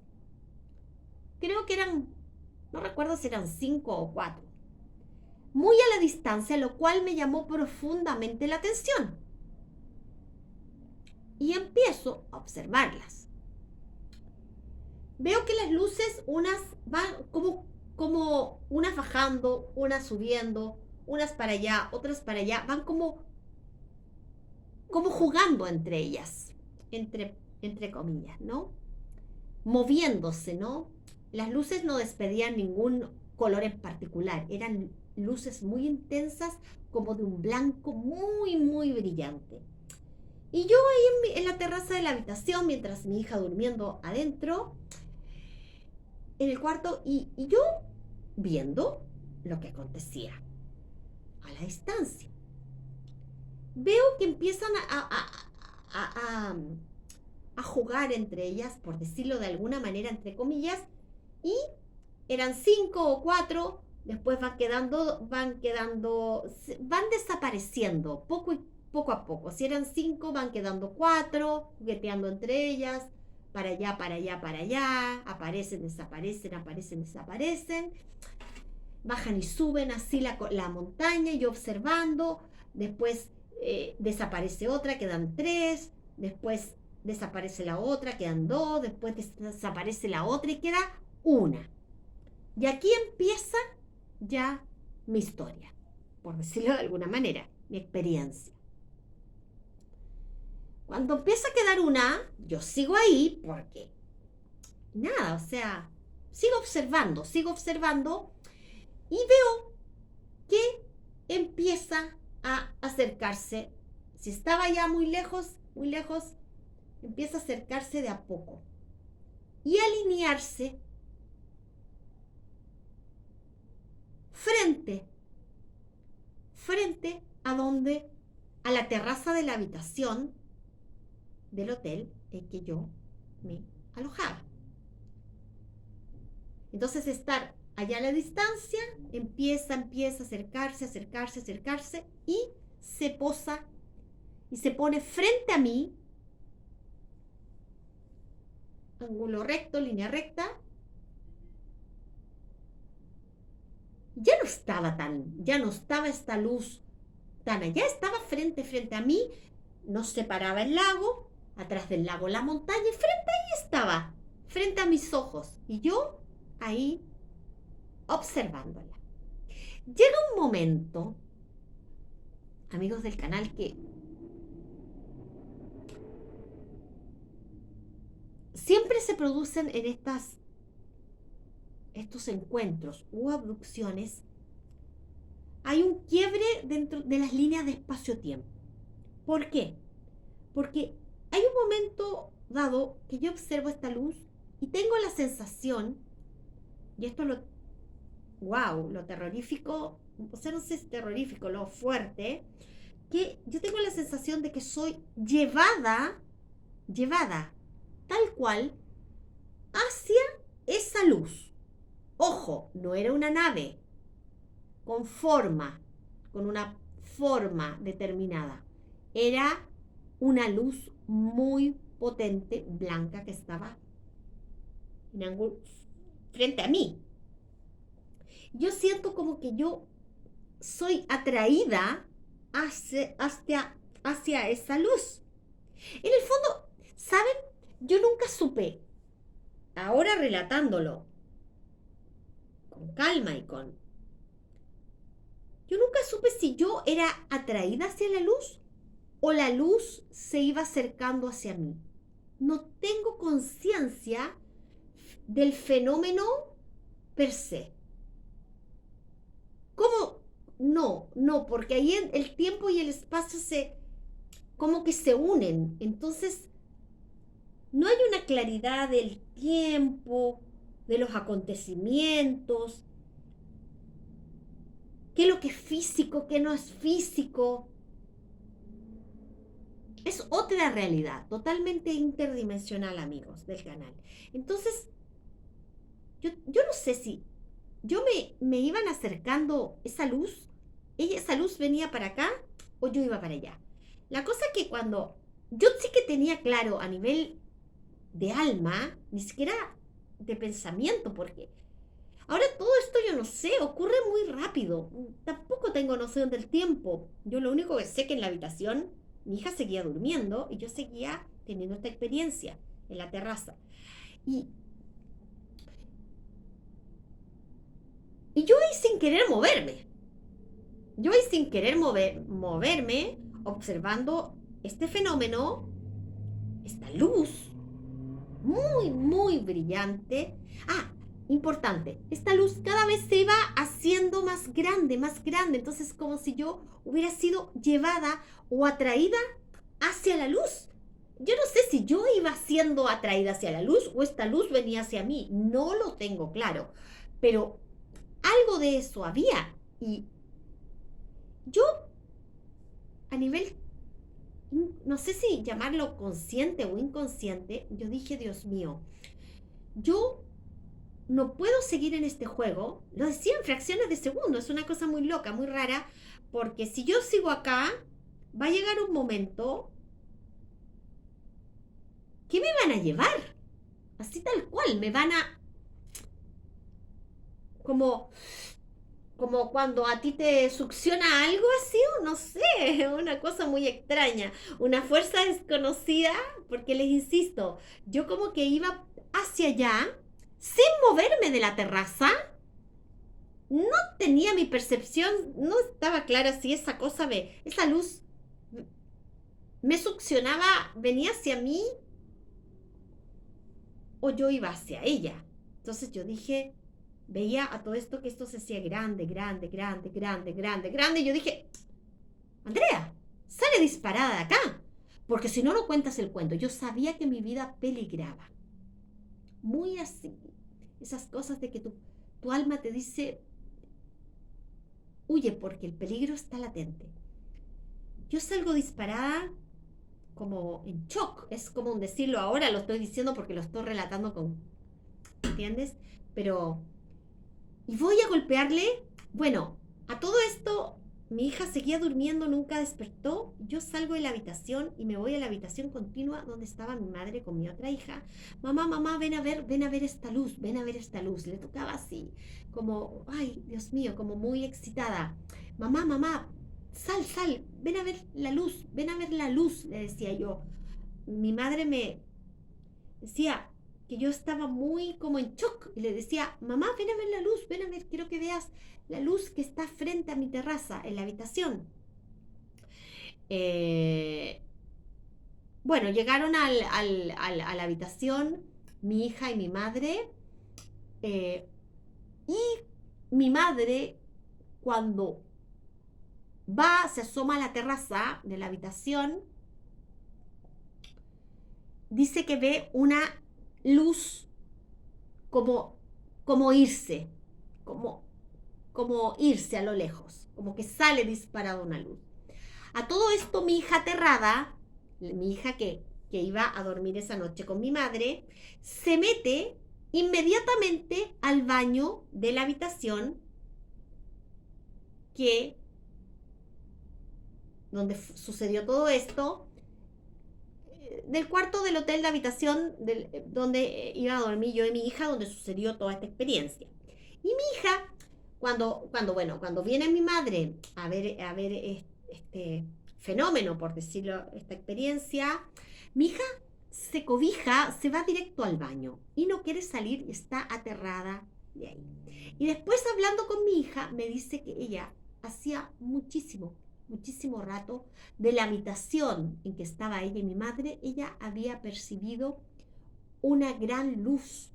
Creo que eran, no recuerdo si eran 5 o 4, muy a la distancia, lo cual me llamó profundamente la atención. Y empiezo a observarlas. Veo que las luces, unas van como unas bajando, unas subiendo, unas para allá, otras para allá, van como jugando entre ellas, entre comillas, ¿no? Moviéndose, ¿no? Las luces no despedían ningún color en particular, eran luces muy intensas, como de un blanco muy, muy brillante. Y yo ahí en la terraza de la habitación, mientras mi hija durmiendo adentro, en el cuarto, y yo viendo lo que acontecía a la distancia. Veo que empiezan a jugar entre ellas, por decirlo de alguna manera, entre comillas, y eran 5 o 4, después van desapareciendo poco a poco. Si eran 5, van quedando 4, jugueteando entre ellas, para allá, para allá, para allá, aparecen, desaparecen, aparecen, desaparecen, bajan y suben así la montaña, y yo observando, después desaparece otra, quedan 3, después desaparece la otra, quedan 2, después desaparece la otra y queda una. Y aquí empieza ya mi historia, por decirlo de alguna manera, mi experiencia. Cuando empieza a quedar una, yo sigo ahí porque, nada, o sea, sigo observando y veo que empieza a acercarse. Si estaba ya muy lejos, empieza a acercarse de a poco y alinearse frente a la terraza de la habitación del hotel en que yo me alojaba. Entonces, estar allá a la distancia, empieza a acercarse y se posa y se pone frente a mí, ángulo recto, línea recta. Ya no estaba esta luz tan allá, estaba frente a mí, nos separaba el lago, atrás del lago la montaña, y frente ahí estaba, frente a mis ojos, y yo ahí observándola. Llega un momento, amigos del canal, que siempre se producen en estos encuentros u abducciones. Hay un quiebre dentro de las líneas de espacio-tiempo. ¿Por qué? Porque hay un momento dado que yo observo esta luz y tengo la sensación, y esto wow, lo terrorífico, o sea, no sé si es terrorífico, lo fuerte, que yo tengo la sensación de que soy llevada, tal cual, hacia esa luz. Ojo, no era una nave con forma, con una forma determinada. Era una luz muy potente, blanca, que estaba frente a mí. Yo siento como que yo soy atraída hacia esa luz. En el fondo, ¿saben? Yo nunca supe, ahora relatándolo con calma y con... Yo nunca supe si yo era atraída hacia la luz o la luz se iba acercando hacia mí. No tengo conciencia del fenómeno per se. ¿Cómo? No, no, porque ahí el tiempo y el espacio como que se unen. Entonces, no hay una claridad del tiempo, de los acontecimientos, qué es lo que es físico, qué no es físico. Es otra realidad, totalmente interdimensional, amigos del canal. Entonces, yo no sé si me iban acercando esa luz venía para acá o yo iba para allá. La cosa es que cuando yo sí que tenía claro a nivel de alma, ni siquiera de pensamiento, porque ahora todo esto yo no sé, ocurre muy rápido. Tampoco tengo noción del tiempo. Yo lo único que sé que en la habitación mi hija seguía durmiendo y yo seguía teniendo esta experiencia en la terraza. Y, y yo ahí sin querer moverme. Yo ahí sin querer moverme, observando este fenómeno, esta luz muy, muy brillante. Ah, importante, esta luz cada vez se iba haciendo más grande, más grande. Entonces, como si yo hubiera sido llevada o atraída hacia la luz. Yo no sé si yo iba siendo atraída hacia la luz o esta luz venía hacia mí. No lo tengo claro. Pero algo de eso había. Y yo, a nivel, no sé si llamarlo consciente o inconsciente, yo dije, Dios mío, yo no puedo seguir en este juego. Lo decía en fracciones de segundo, es una cosa muy loca, muy rara, porque si yo sigo acá, va a llegar un momento que me van a llevar, así tal cual, me van a, como, como cuando a ti te succiona algo así, o no sé, una cosa muy extraña, una fuerza desconocida, porque les insisto, yo como que iba hacia allá, sin moverme de la terraza. No tenía mi percepción, no estaba clara si esa luz me succionaba, venía hacia mí o yo iba hacia ella. Entonces yo dije, veía a todo esto que esto se hacía grande, grande, grande, grande, grande, grande. Y yo dije, Andrea, sale disparada de acá, porque si no, no cuentas el cuento. Yo sabía que mi vida peligraba. Muy así. Esas cosas de que tu alma te dice, huye porque el peligro está latente. Yo salgo disparada como en shock, es como un decirlo ahora, lo estoy diciendo porque lo estoy relatando ¿entiendes? Pero, y voy a golpearle, bueno, a todo esto, mi hija seguía durmiendo, nunca despertó, yo salgo de la habitación y me voy a la habitación continua donde estaba mi madre con mi otra hija. Mamá, mamá, ven a ver esta luz, ven a ver esta luz. Le tocaba así, como, ay, Dios mío, como muy excitada. Mamá, mamá, sal, ven a ver la luz, le decía yo. Mi madre me decía que yo estaba muy como en shock y le decía, mamá, ven a ver la luz, ven a ver, quiero que veas la luz que está frente a mi terraza, en la habitación. Eh, bueno, llegaron a la habitación mi hija y mi madre, eh, y mi madre, cuando se asoma a la terraza de la habitación, dice que ve una luz como irse, como como irse a lo lejos, como que sale disparada una luz. A todo esto mi hija aterrada, mi hija que iba a dormir esa noche con mi madre, se mete inmediatamente al baño de la habitación donde sucedió todo esto, del cuarto del hotel de habitación donde iba a dormir yo y mi hija, donde sucedió toda esta experiencia. Y mi hija, cuando viene mi madre a ver este fenómeno, por decirlo, esta experiencia, mi hija se cobija, se va directo al baño y no quiere salir y está aterrada de ahí. Y después, hablando con mi hija, me dice que ella hacía muchísimo rato, de la habitación en que estaba ella y mi madre, ella había percibido una gran luz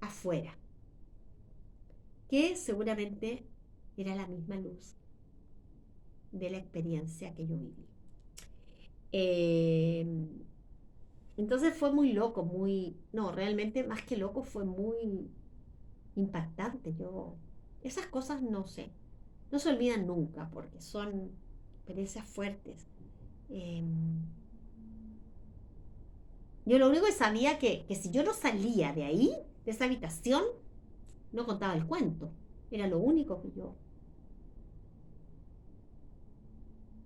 afuera, que seguramente era la misma luz de la experiencia que yo viví. Entonces fue muy loco, realmente más que loco, fue muy impactante. Esas cosas no se olvidan nunca, porque son experiencias fuertes. Yo lo único que sabía que si yo no salía de ahí, de esa habitación, no contaba el cuento. Era lo único que yo,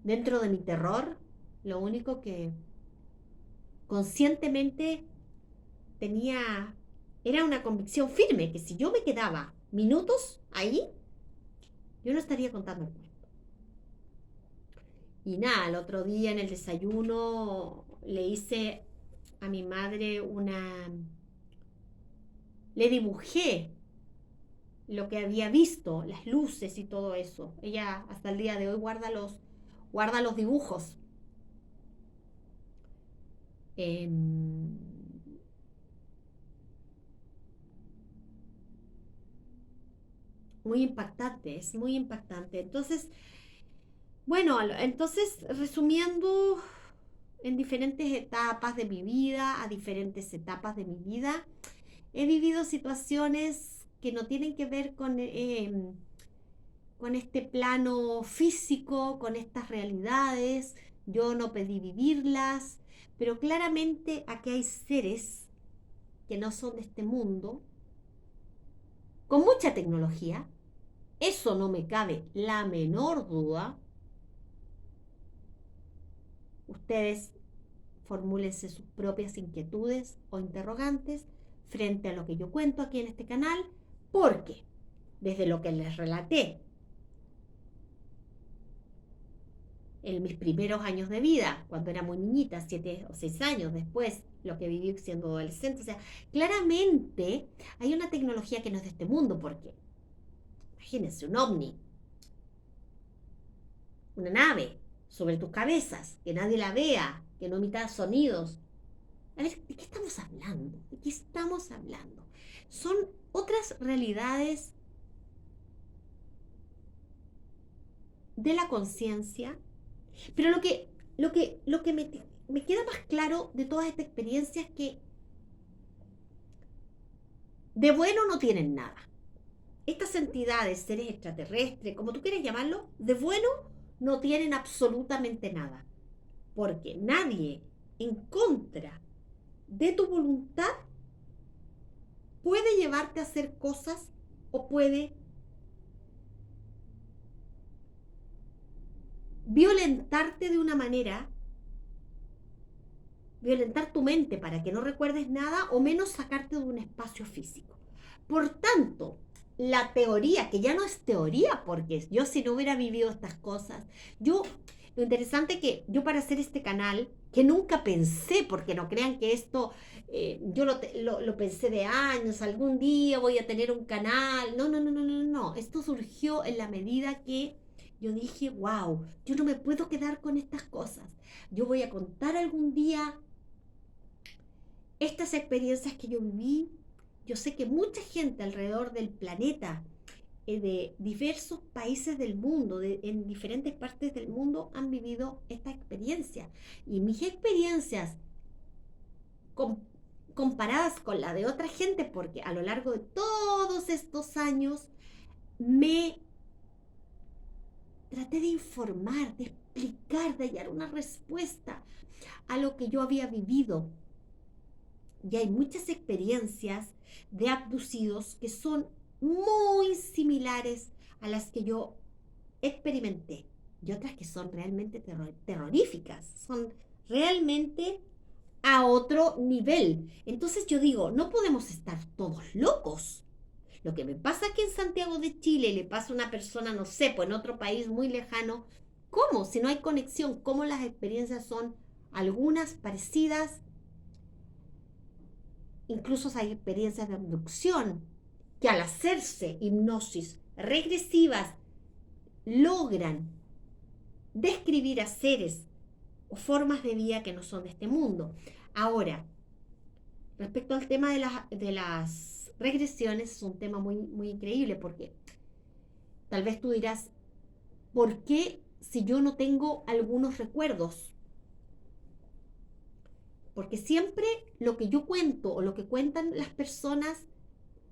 dentro de mi terror, lo único que conscientemente tenía, era una convicción firme, que si yo me quedaba minutos ahí, yo no estaría contando el cuento. Y nada, el otro día en el desayuno le hice a mi madre le dibujé lo que había visto, las luces y todo eso. Ella hasta el día de hoy guarda los dibujos. Muy impactante, es muy impactante. Entonces, bueno, resumiendo, en diferentes etapas de mi vida, he vivido situaciones que no tienen que ver con este plano físico, con estas realidades. Yo no pedí vivirlas, pero claramente aquí hay seres que no son de este mundo, con mucha tecnología. Eso no me cabe la menor duda. Ustedes formúlense sus propias inquietudes o interrogantes frente a lo que yo cuento aquí en este canal, porque desde lo que les relaté en mis primeros años de vida, cuando era muy niñita, 7 o 6 años, después lo que viví siendo adolescente, o sea, claramente hay una tecnología que no es de este mundo, porque imagínense un ovni, una nave sobre tus cabezas, que nadie la vea, que no emita sonidos. A ver, ¿de qué estamos hablando? ¿De qué estamos hablando? Son otras realidades de la conciencia, pero lo que me queda más claro de toda esta experiencia es que de bueno no tienen nada. Estas entidades, seres extraterrestres, como tú quieras llamarlo, de bueno no tienen absolutamente nada, porque nadie en contra de tu voluntad puede llevarte a hacer cosas o puede violentarte de una manera, violentar tu mente para que no recuerdes nada o menos sacarte de un espacio físico. Por tanto, la teoría, que ya no es teoría, porque yo si no hubiera vivido estas cosas, lo interesante es que yo para hacer este canal, que nunca pensé, porque no crean que esto, yo lo pensé de años, algún día voy a tener un canal, no, esto surgió en la medida que yo dije, wow, yo no me puedo quedar con estas cosas, yo voy a contar algún día estas experiencias que yo viví. Yo sé que mucha gente alrededor del planeta, de diversos países del mundo, en diferentes partes del mundo, han vivido esta experiencia. Y mis experiencias, comparadas con la de otra gente, porque a lo largo de todos estos años me traté de informar, de explicar, de hallar una respuesta a lo que yo había vivido. Y hay muchas experiencias de abducidos que son muy similares a las que yo experimenté. Y otras que son realmente terroríficas, son realmente a otro nivel. Entonces yo digo, no podemos estar todos locos. Lo que me pasa aquí en Santiago de Chile le pasa a una persona, no sé, pues en otro país muy lejano. ¿Cómo? Si no hay conexión, ¿cómo las experiencias son algunas parecidas? Incluso hay experiencias de abducción que al hacerse hipnosis regresivas logran describir a seres o formas de vida que no son de este mundo. Ahora, respecto al tema de las regresiones, es un tema muy, muy increíble porque tal vez tú dirás, ¿por qué si yo no tengo algunos recuerdos? Porque siempre lo que yo cuento o lo que cuentan las personas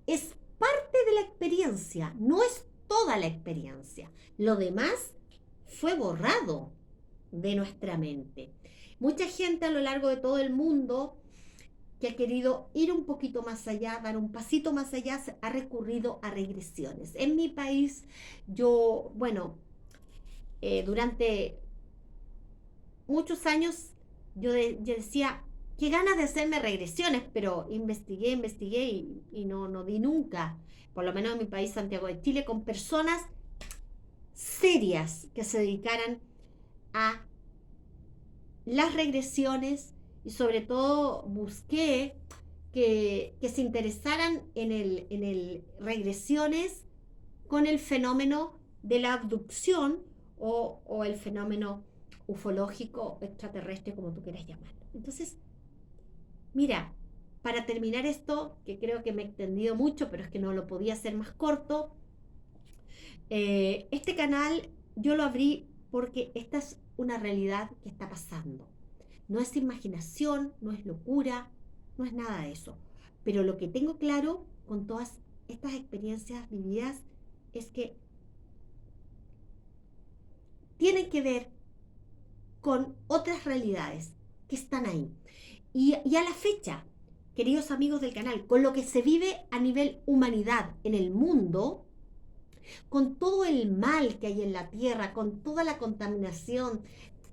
es parte de la experiencia, no es toda la experiencia. Lo demás fue borrado de nuestra mente. Mucha gente a lo largo de todo el mundo que ha querido ir un poquito más allá, dar un pasito más allá, ha recurrido a regresiones. En mi país, yo, bueno, durante muchos años yo decía, qué ganas de hacerme regresiones, pero investigué y no di nunca, por lo menos en mi país, Santiago de Chile, con personas serias que se dedicaran a las regresiones y sobre todo busqué que se interesaran en el regresiones con el fenómeno de la abducción o el fenómeno ufológico extraterrestre, como tú quieras llamarlo. Entonces, mira, para terminar esto, que creo que me he extendido mucho, pero es que no lo podía hacer más corto, este canal yo lo abrí porque esta es una realidad que está pasando. No es imaginación, no es locura, no es nada de eso. Pero lo que tengo claro con todas estas experiencias vividas es que tienen que ver con otras realidades que están ahí. Y a la fecha, queridos amigos del canal, con lo que se vive a nivel humanidad en el mundo, con todo el mal que hay en la tierra, con toda la contaminación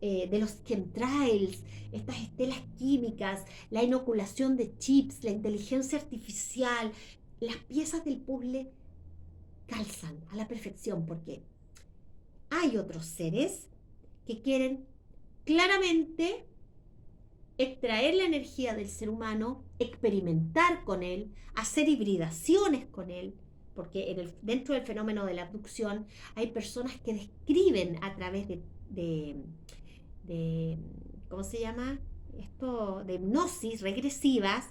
de los chemtrails, estas estelas químicas, la inoculación de chips, la inteligencia artificial, las piezas del puzzle calzan a la perfección porque hay otros seres que quieren claramente extraer la energía del ser humano, experimentar con él, hacer hibridaciones con él, porque dentro del fenómeno de la abducción hay personas que describen a través de ¿cómo se llama? Esto de hipnosis regresivas,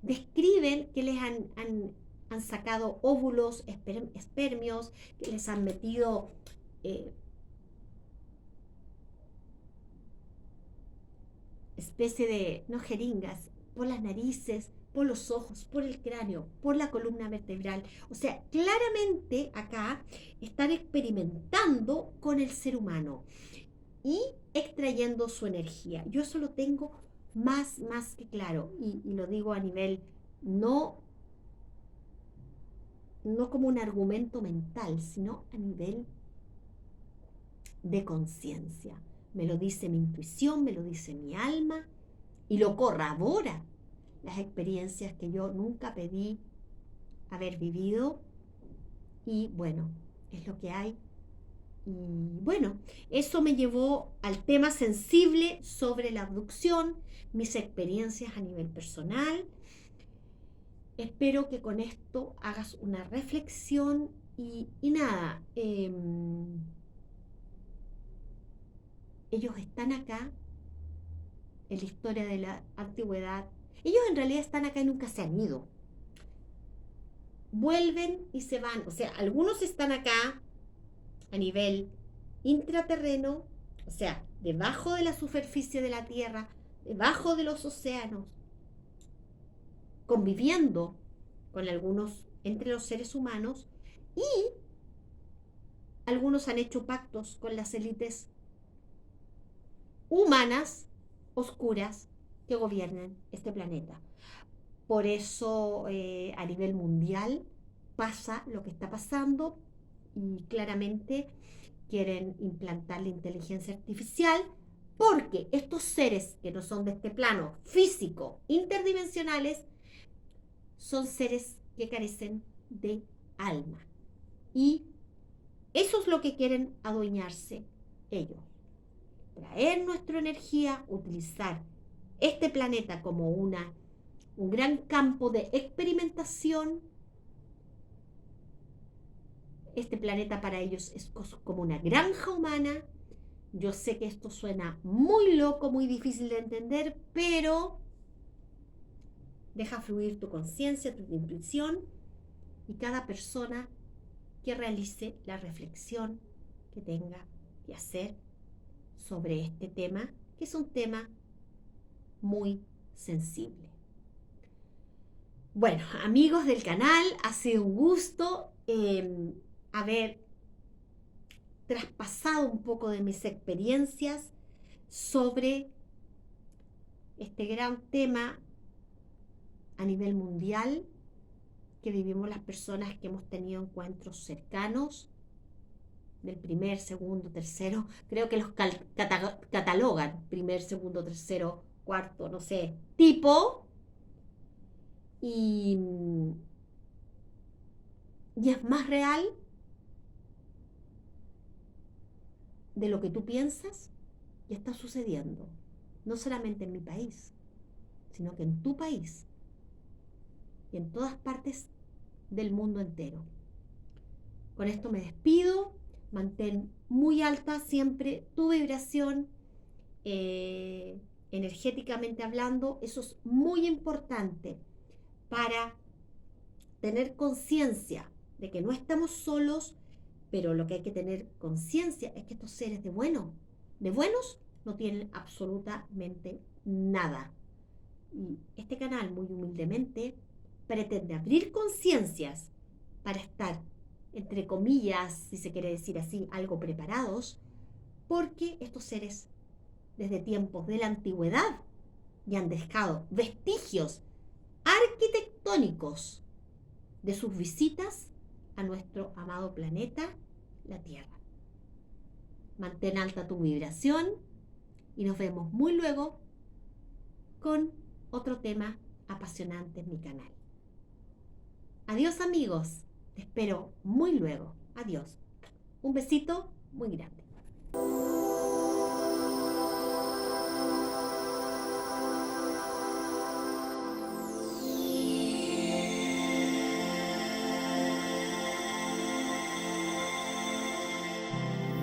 describen que les han sacado óvulos, espermios, que les han metido especie de, no jeringas, por las narices, por los ojos, por el cráneo, por la columna vertebral. O sea, claramente acá están experimentando con el ser humano y extrayendo su energía. Yo eso lo tengo más que claro y lo digo a nivel no, no como un argumento mental, sino a nivel de conciencia. Me lo dice mi intuición, me lo dice mi alma y lo corrobora las experiencias que yo nunca pedí haber vivido y bueno, es lo que hay. Y bueno, eso me llevó al tema sensible sobre la abducción, mis experiencias a nivel personal. Espero que con esto hagas una reflexión y nada, ellos están acá en la historia de la antigüedad. Ellos en realidad están acá y nunca se han ido. Vuelven y se van. O sea, algunos están acá a nivel intraterreno, o sea, debajo de la superficie de la Tierra, debajo de los océanos, conviviendo con algunos entre los seres humanos y algunos han hecho pactos con las élites humanas oscuras que gobiernan este planeta. Por eso a nivel mundial pasa lo que está pasando y claramente quieren implantar la inteligencia artificial porque estos seres que no son de este plano físico, interdimensionales, son seres que carecen de alma. Y eso es lo que quieren adueñarse ellos. Traer nuestra energía, utilizar este planeta como un gran campo de experimentación. Este planeta para ellos es como una granja humana. Yo sé que esto suena muy loco, muy difícil de entender, pero deja fluir tu conciencia, tu intuición y cada persona que realice la reflexión que tenga que hacer sobre este tema, que es un tema muy sensible. Bueno, amigos del canal, ha sido un gusto haber traspasado un poco de mis experiencias sobre este gran tema a nivel mundial que vivimos las personas que hemos tenido encuentros cercanos del primer, segundo, tercero, creo que los catalogan primer, segundo, tercero, cuarto, no sé, tipo, y es más real de lo que tú piensas y está sucediendo, no solamente en mi país, sino que en tu país y en todas partes del mundo entero. Con esto me despido. Mantén muy alta siempre tu vibración, energéticamente hablando. Eso es muy importante para tener conciencia de que no estamos solos, pero lo que hay que tener conciencia es que estos seres de buenos, no tienen absolutamente nada. Y este canal, muy humildemente, pretende abrir conciencias para estar, entre comillas, si se quiere decir así, algo preparados, porque estos seres, desde tiempos de la antigüedad, ya han dejado vestigios arquitectónicos de sus visitas a nuestro amado planeta, la Tierra. Mantén alta tu vibración y nos vemos muy luego con otro tema apasionante en mi canal. Adiós amigos, te espero muy luego. Adiós. Un besito muy grande.